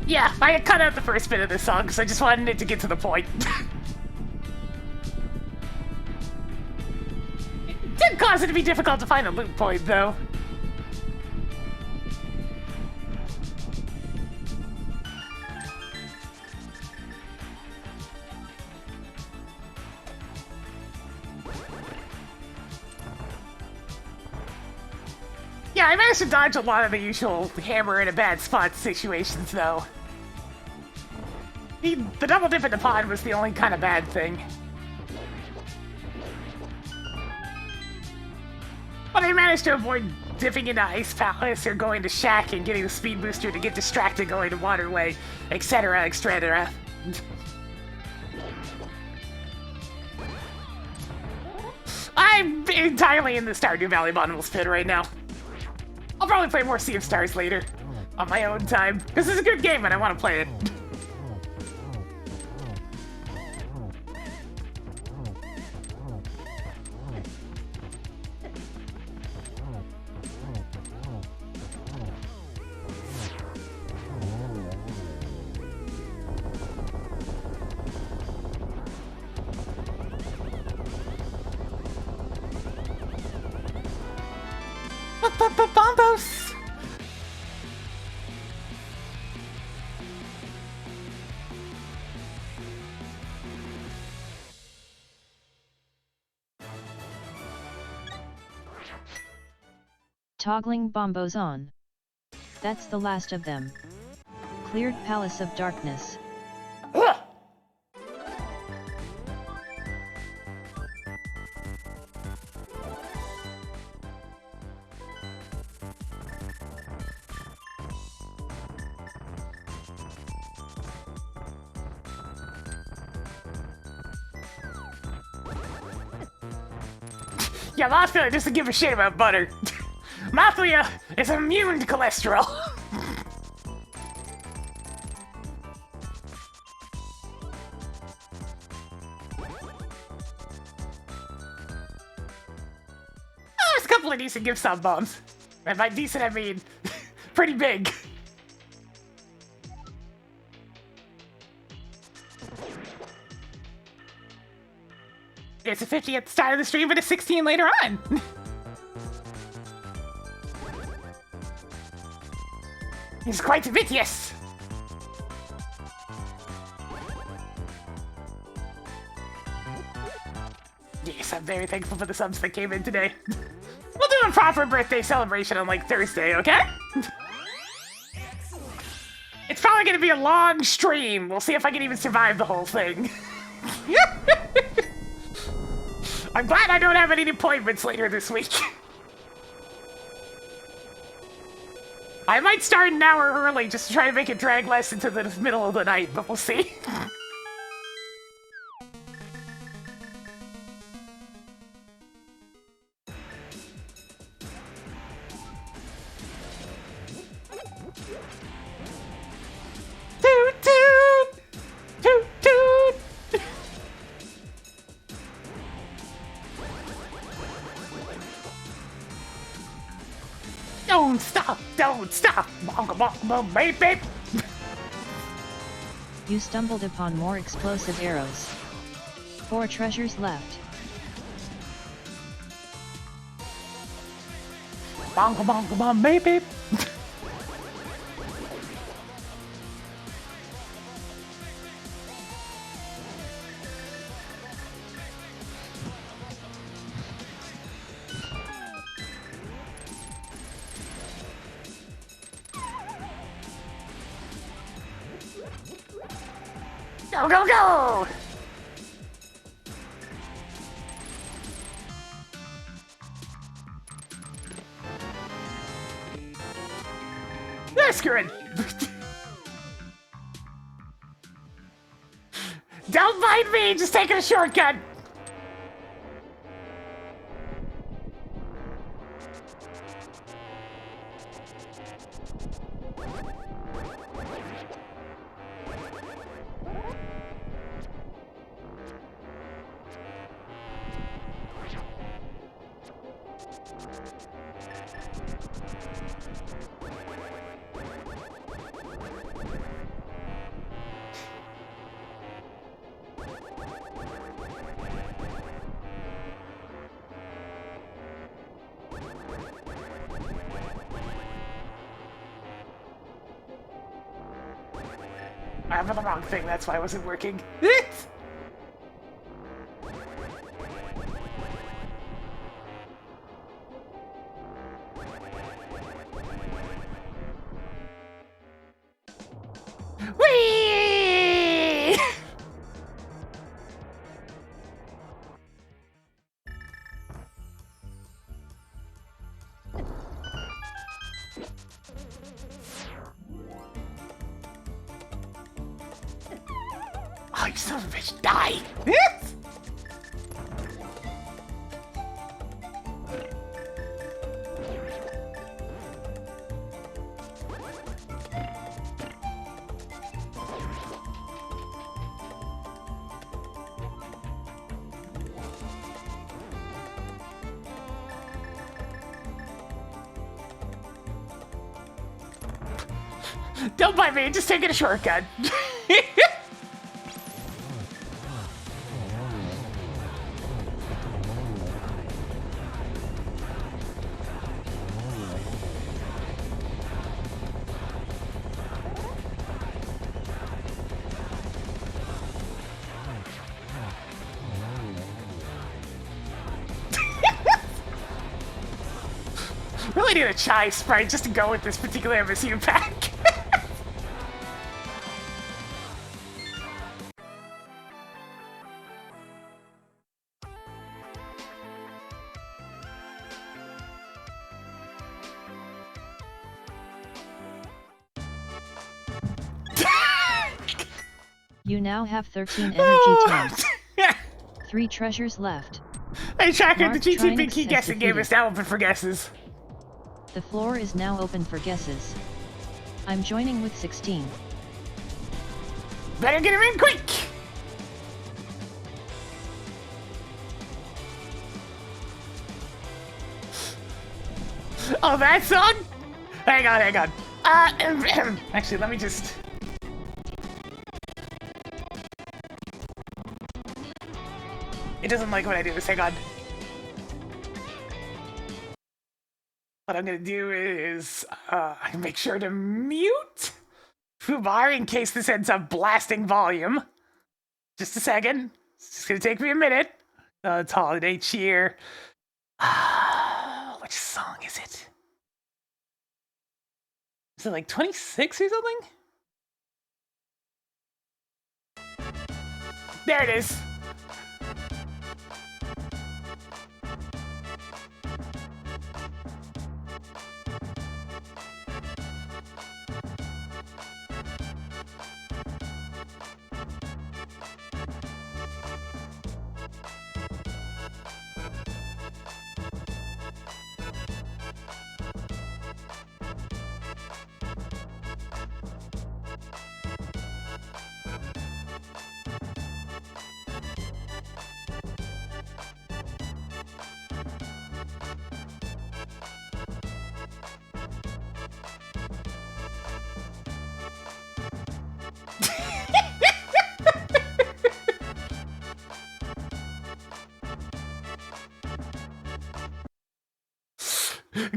Yeah, I had cut out the first bit of this song because I just wanted it to get to the point. It did cause it to be difficult to find a loop point, though. Yeah, I managed to dodge a lot of the usual hammer in a bad spot situations, though. The double dip in the pod was the only kind of bad thing. But I managed to avoid dipping into Ice Palace or going to Shack and getting the speed booster to get distracted going to Waterway, etc., etc. I'm entirely in the Stardew Valley Bottomless Pit right now. I'll probably play more Sea of Stars later, on my own time, because it's a good game and I want to play it. Bombos! Toggling bombos on. That's the last of them. Cleared Palace of Darkness. Ugh. Yeah, Mothra doesn't give a shit about butter. Mothra is immune to cholesterol. There's a couple of decent gift stop bombs. And by decent, I mean pretty big. It's a 50 at the start of the stream, but a 16 later on. He's quite vicious. Yes, I'm very thankful for the subs that came in today. We'll do a proper birthday celebration on like Thursday, okay? It's probably gonna be a long stream. We'll see if I can even survive the whole thing. I'm glad I don't have any appointments later this week. I might start an hour early just to try to make it drag less into the middle of the night, but we'll see. Toot toot! Toot toot! Don't stop! Don't stop! Bonka bonka baby! You stumbled upon more explosive arrows. 4 treasures left. Bonka bonka baby! Go, go, go! That's good. Don't mind me, just taking a shortcut. I'm on the wrong thing, that's why it wasn't working. Whee! Oh, you son of a bitch, die! Don't bite me, just taking a shortcut. probably need a chai sprite just to go with this particular MSU pack. You now have 13 energy tanks. 3 treasures left. Hey, Tracker, Mark the GT Trinix Pinky has guessing game defeated. is now open for guesses. The floor is now open for guesses. I'm joining with 16. Better get him in quick! Oh, that song? Hang on, hang on. Actually, let me just... It doesn't like when I do this, hang on. What I'm gonna do is, make sure to mute Fubar in case this ends up blasting volume. Just a second. It's just gonna take me a minute. It's holiday cheer. Which song is it? Is it like 26 or something? There it is.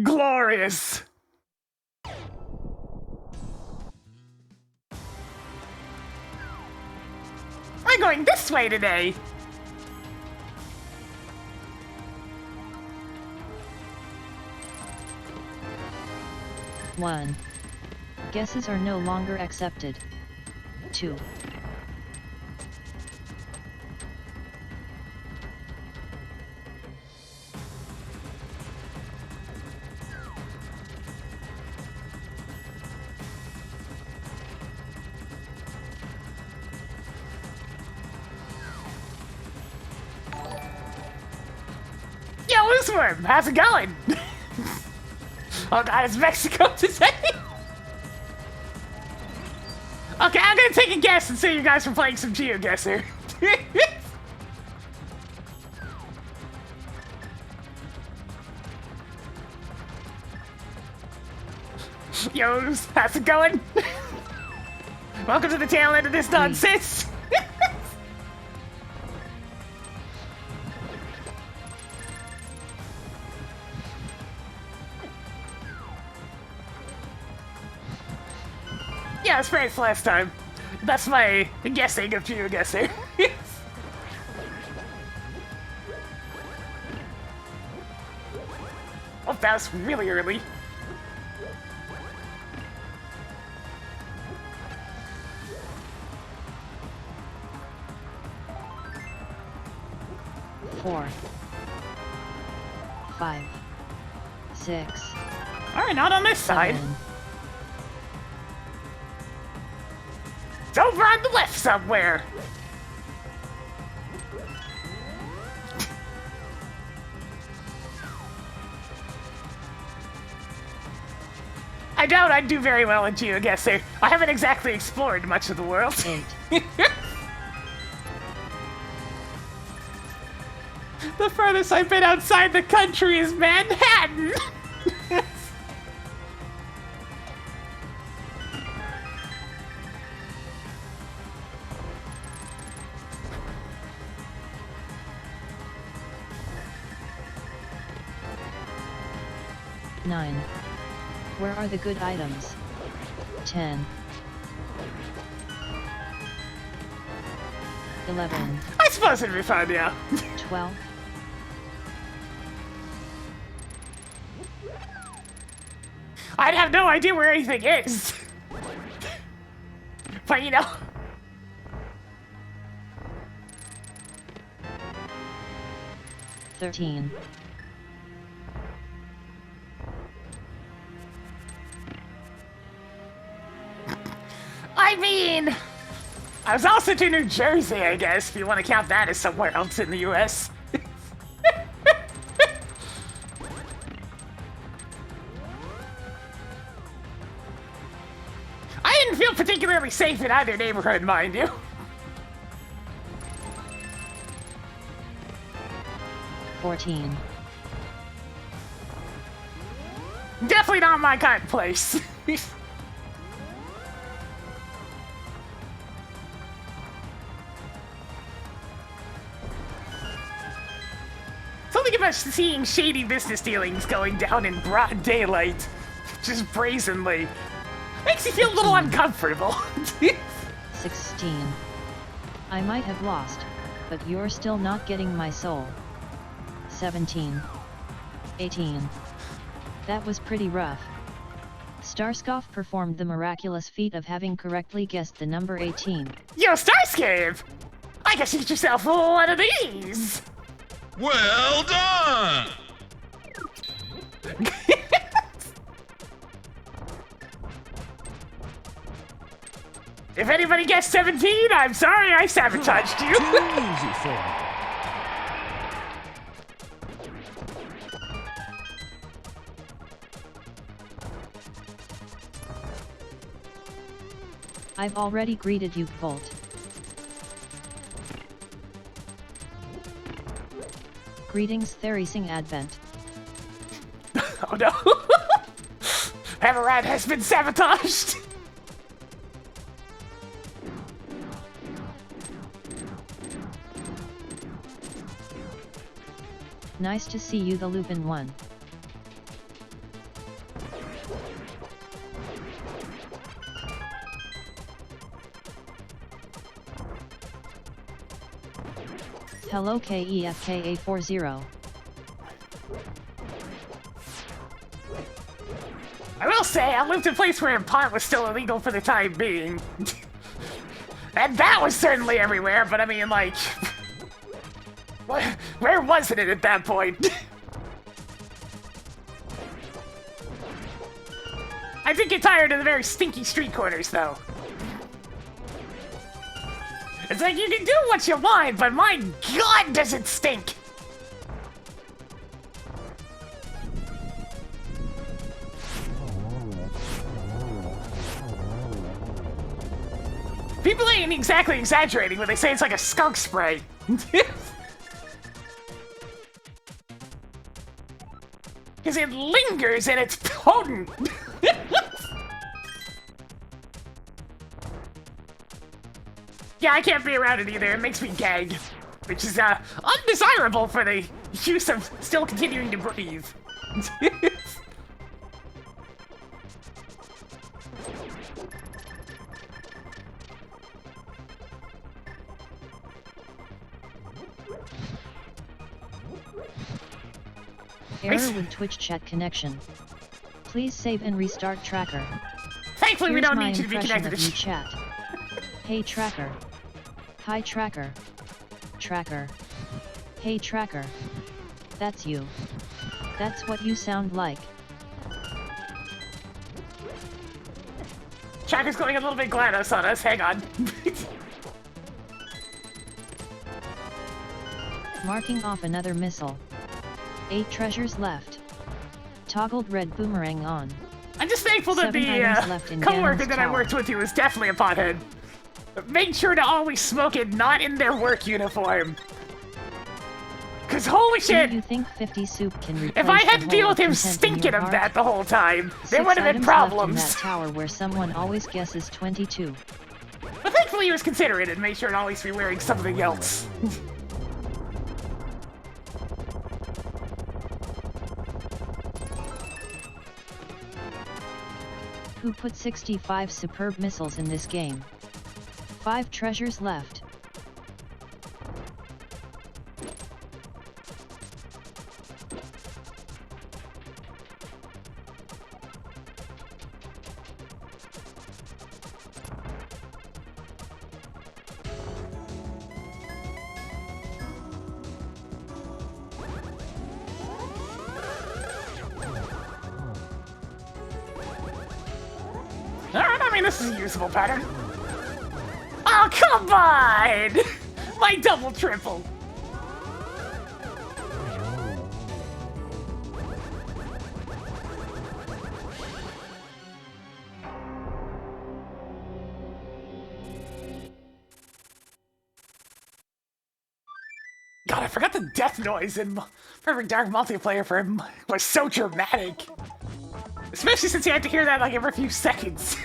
Glorious! I'm going this way today! One. Guesses are no longer accepted. 2. Yo, Looseworm, how's it going? Oh god, it's Mexico today! Okay, I'm gonna take a guess and say you guys were playing some GeoGuessr. Yo, how's it going? Welcome to the tail end of this nonsense! Yeah, it's France last time. That's my guessing of GeoGuessr. Oh, that was really early. Four. 5. 6. Alright, not on this side. 7. It's over on the left somewhere. I doubt I'd do very well in GeoGuessr. I haven't exactly explored much of the world. 8. The furthest I've been outside the country is Manhattan. Nine. Where are the good items? 10. 11. I suppose it'd be fun, yeah. 12. I'd have no idea where anything is. But you know. 13. I mean, I was also to New Jersey, I guess, if you want to count that as somewhere else in the US. I didn't feel particularly safe in either neighborhood, mind you. 14. Definitely not my kind of place. Something about seeing shady business dealings going down in broad daylight, just brazenly, makes you feel a little uncomfortable. 16. I might have lost, but you're still not getting my soul. 17. 18. That was pretty rough. Starscoff performed the miraculous feat of having correctly guessed the number 18. Yo, Starscape! I guess you get yourself one of these! Well done! If anybody gets 17, I'm sorry I sabotaged you. Too easy for me. I've already greeted you, Volt. Greetings, Therising Advent. Oh no. Hammerad has been sabotaged. Nice to see you, the Lupin one. Hello KEFKA40. I will say, I lived in a place where pot was still illegal for the time being. And that was certainly everywhere, but I mean, like... where wasn't it at that point? I did get tired of the very stinky street corners, though. It's like, you can do what you want, but my god, does it stink! People ain't exactly exaggerating when they say it's like a skunk spray. Because it lingers and it's potent. Yeah, I can't be around it either. It makes me gag. Which is, undesirable for the use of still continuing to breathe. Error with Twitch chat connection. Please save and restart tracker. Thankfully, we Here's don't my need you to be impression connected of to you chat. Hey tracker. Hi tracker. Tracker. Hey tracker. That's you. That's what you sound like. Tracker's going a little bit GLaDOS on us. Hang on. Marking off another missile. 8 treasures left. Toggled red boomerang on. I'm just thankful that 7 items left the in coworker Ganon's that I tower. worked with who was definitely a pothead. Make sure to always smoke it not in their work uniform. Cause holy Do shit, you think 50 soup can replace if I had the to deal hole with him content in stinking your of heart? that the whole time, there 6 would have been items left in problems. that tower where someone always guesses 22. But thankfully he was considerate and made sure to always be wearing something else. Who put 65 superb missiles in this game? 5 treasures left. mean, this is a usable pattern. Oh, come on! My double triple. God, I forgot the death noise in Perfect Dark multiplayer for him was so dramatic. Especially since you have to hear that like every few seconds.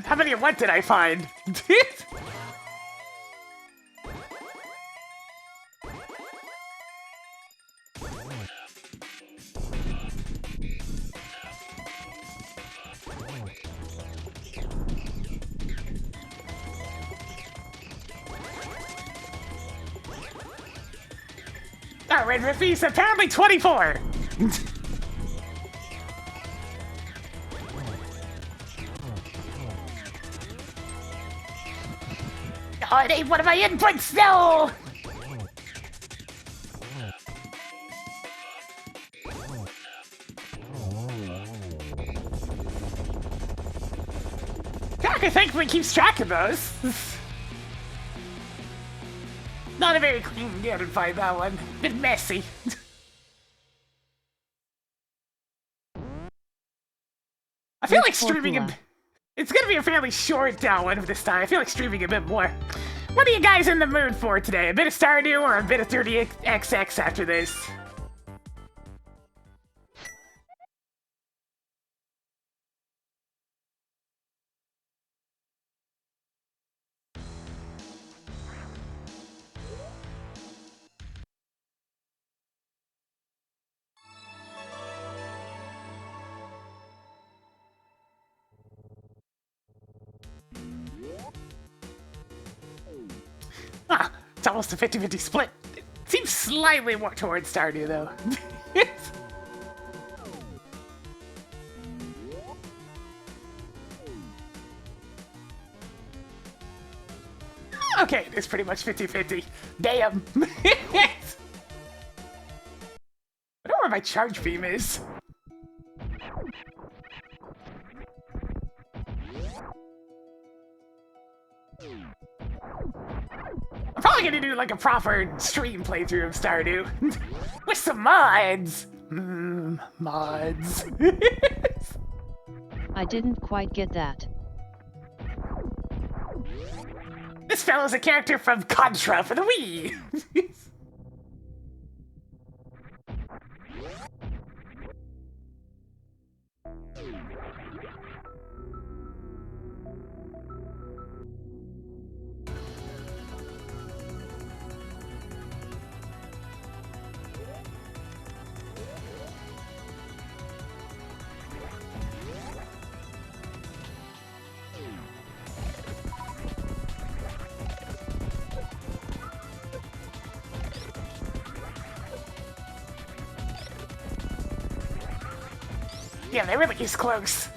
How many what did I find? Alright, Rafis, apparently 24! Oh, it ain't one of my inputs, no! Kaka thankfully keeps track of those. Not a very clean game fight, that one. Bit messy. I feel like streaming a... It's gonna be a fairly short one this time. I feel like streaming a bit more. What are you guys in the mood for today? A bit of Stardew or a bit of 30XX after this? Ah, it's almost a 50-50 split. It seems slightly more towards Stardew, though. Okay, it's pretty much 50-50. Damn. I don't know where my charge beam is. I'm probably gonna do like a proper stream playthrough of Stardew. With some mods! Mods. I didn't quite get that. This fellow's a character from Contra for the Wii! Yeah, they really is close.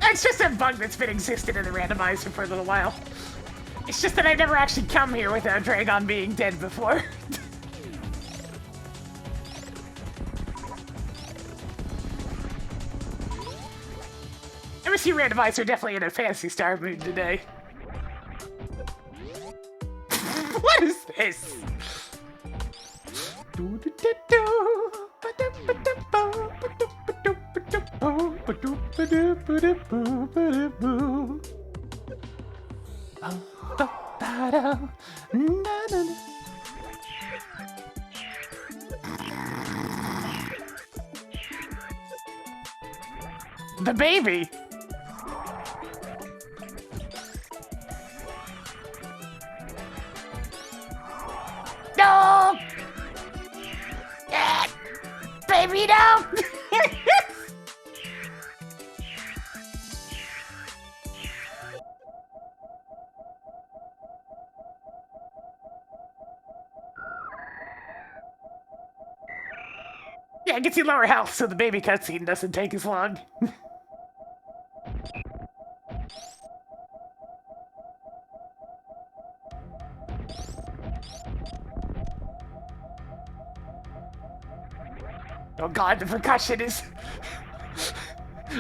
It's just a bug that's been existing in the randomizer for a little while. It's just that I've never actually come here without Dragon being dead before. MSU Randomizer definitely in a Phantasy Star mood today. What is this? Na, na, na. The baby. No! Ah, baby, no! Yeah, it gets you lower health so the baby cutscene doesn't take as long. Oh god, the percussion is...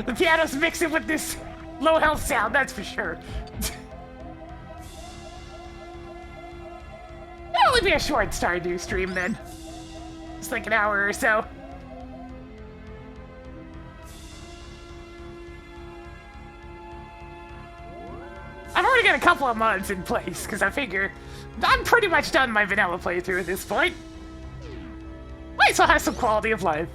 the piano's mixing with this low health sound, that's for sure. It'll only be a short Stardew stream then. Just like an hour or so. I've already got a couple of mods in place, because I figure I'm pretty much done my vanilla playthrough at this point. Might as well have some quality of life.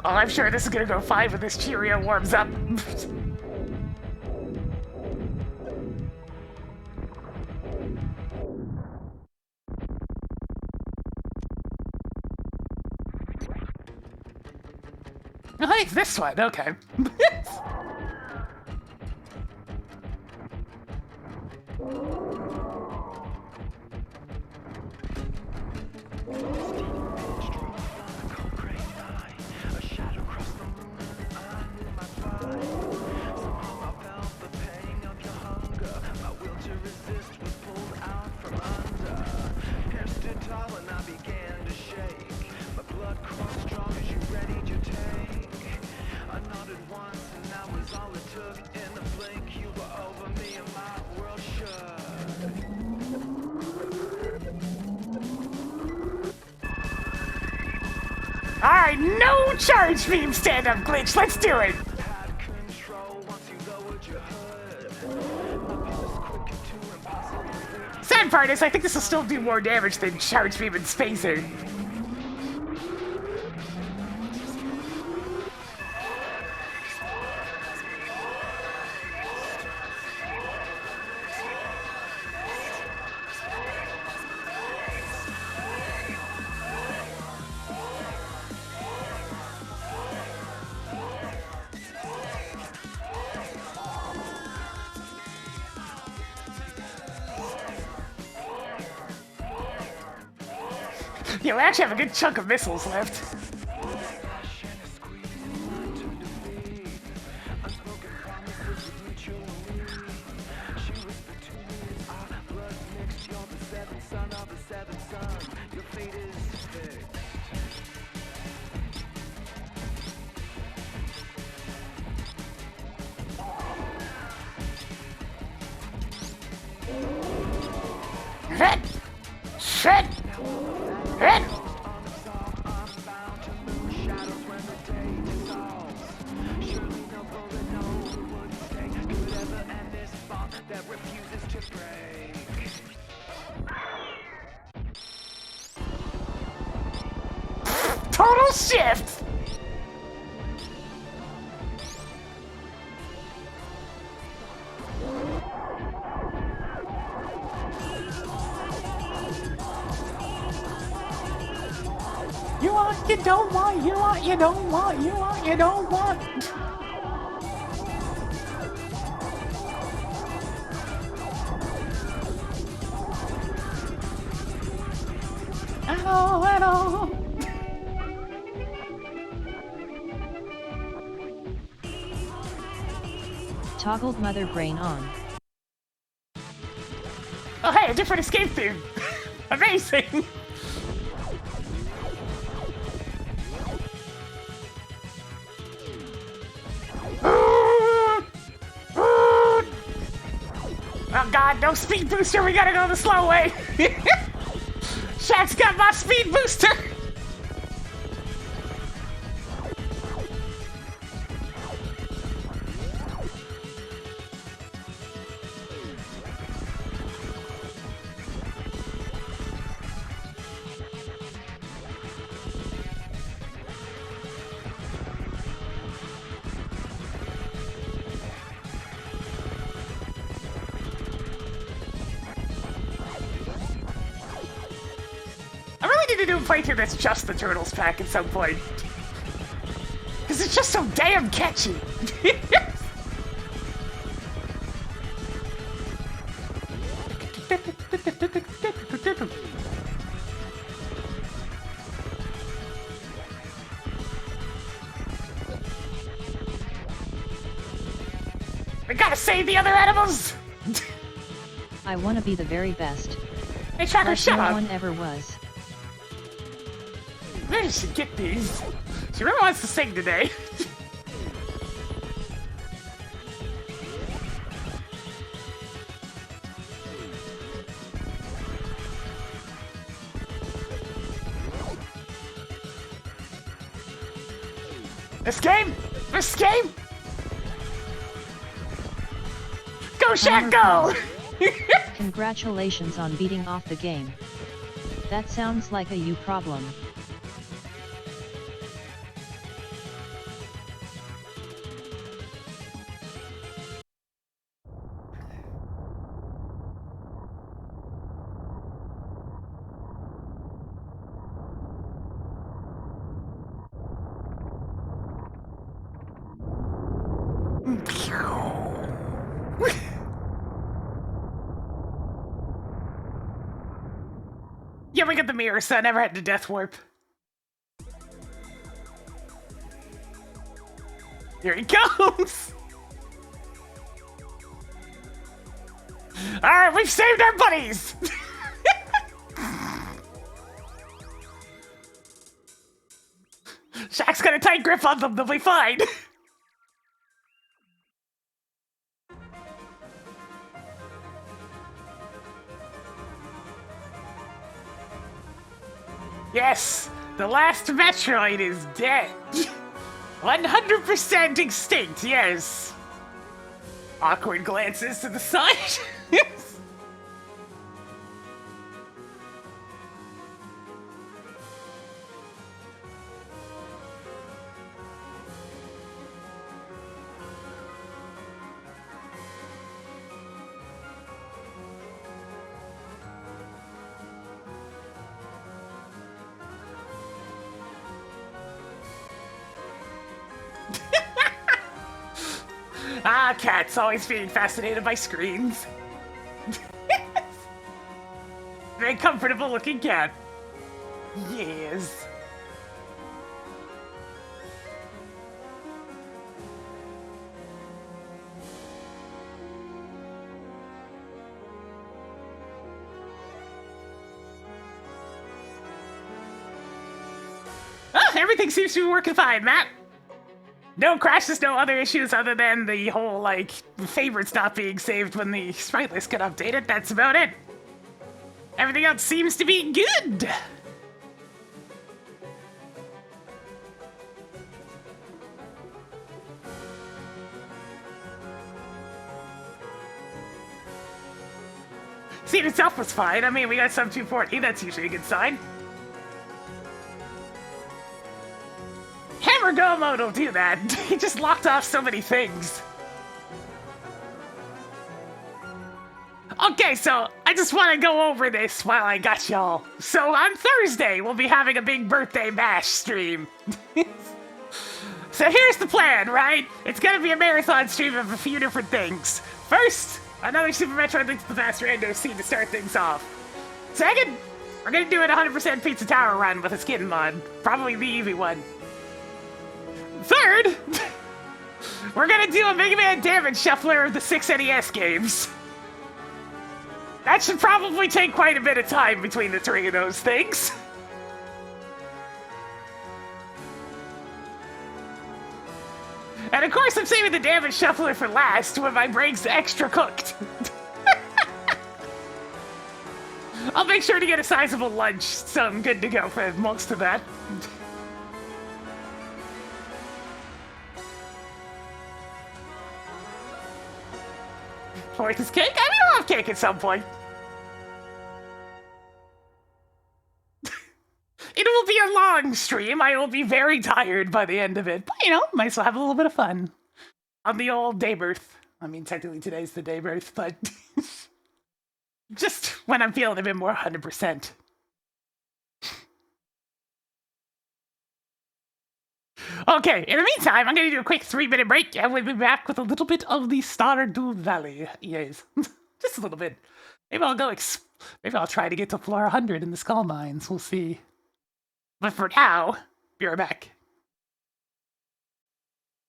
Oh, I'm sure this is gonna go fine when this Cheerio warms up. Oh, hey, it's this one, okay. Alright, no charge beam stand-up glitch, let's do it! Sad part is, I think this will still do more damage than charge beam and spacer. Yeah, we actually have a good chunk of missiles left. Shit! Total shift! You want, you don't want, you want, you don't want, you want, you don't want. Hello, hello. Toggled mother brain on. Oh hey, a different escape theme. Amazing. god, no speed booster, we gotta go the slow way! Shaq's got my speed booster! I really need to do a playthrough that's just the Turtles pack at some point. Because it's just so damn catchy. We gotta save the other animals! I wanna be the very best. Hey, Tracker, Like shut no up! one ever was. Maybe she should get these. She really wants to sing today. This game? This game? Go, Shaq, go! Congratulations on beating off the game. That sounds like a you problem. Yeah, we got the mirror, so I never had to death warp. Here he comes! Alright, we've saved our buddies! Shaq's got a tight grip on them, they'll be fine. Yes, the last Metroid is dead. 100% extinct, yes. Awkward glances to the side. Ah, cats always being fascinated by screens. Very comfortable looking cat. Yes. Ah, everything seems to be working fine, Matt. No crashes, no other issues other than the whole, like, favorites not being saved when the sprite list got updated. That's about it. Everything else seems to be good. Scene itself was fine. I mean, we got sub 240. That's usually a good sign. Hammer Go mode will do that. He just locked off so many things. Okay, so I just want to go over this while I got y'all. So on Thursday, we'll be having a big birthday bash stream. So here's the plan, right? It's gonna be a marathon stream of a few different things. First, another Super Metroid Link to the Past rando scene to start things off. Second, we're gonna do a 100% Pizza Tower run with a skin mod. Probably the easy one. Third, we're gonna do a Mega Man damage shuffler of the 6 NES games. That should probably take quite a bit of time between the three of those things. And of course I'm saving the damage shuffler for last when my brain's extra cooked. I'll make sure to get a sizable lunch, so I'm good to go for most of that. Fourth is cake? I mean, I'll have cake at some point. It will be a long stream. I will be very tired by the end of it. But, you know, might as well have a little bit of fun. On the old day birth. I mean, technically today's the day birth, but... just when I'm feeling a bit more 100%. Okay, in the meantime, I'm going to do a quick 3-minute break, and we'll be back with a little bit of the Stardew Valley. Yes, just a little bit. Maybe I'll go maybe I'll try to get to floor 100 in the Skull Mines. We'll see. But for now, be right back.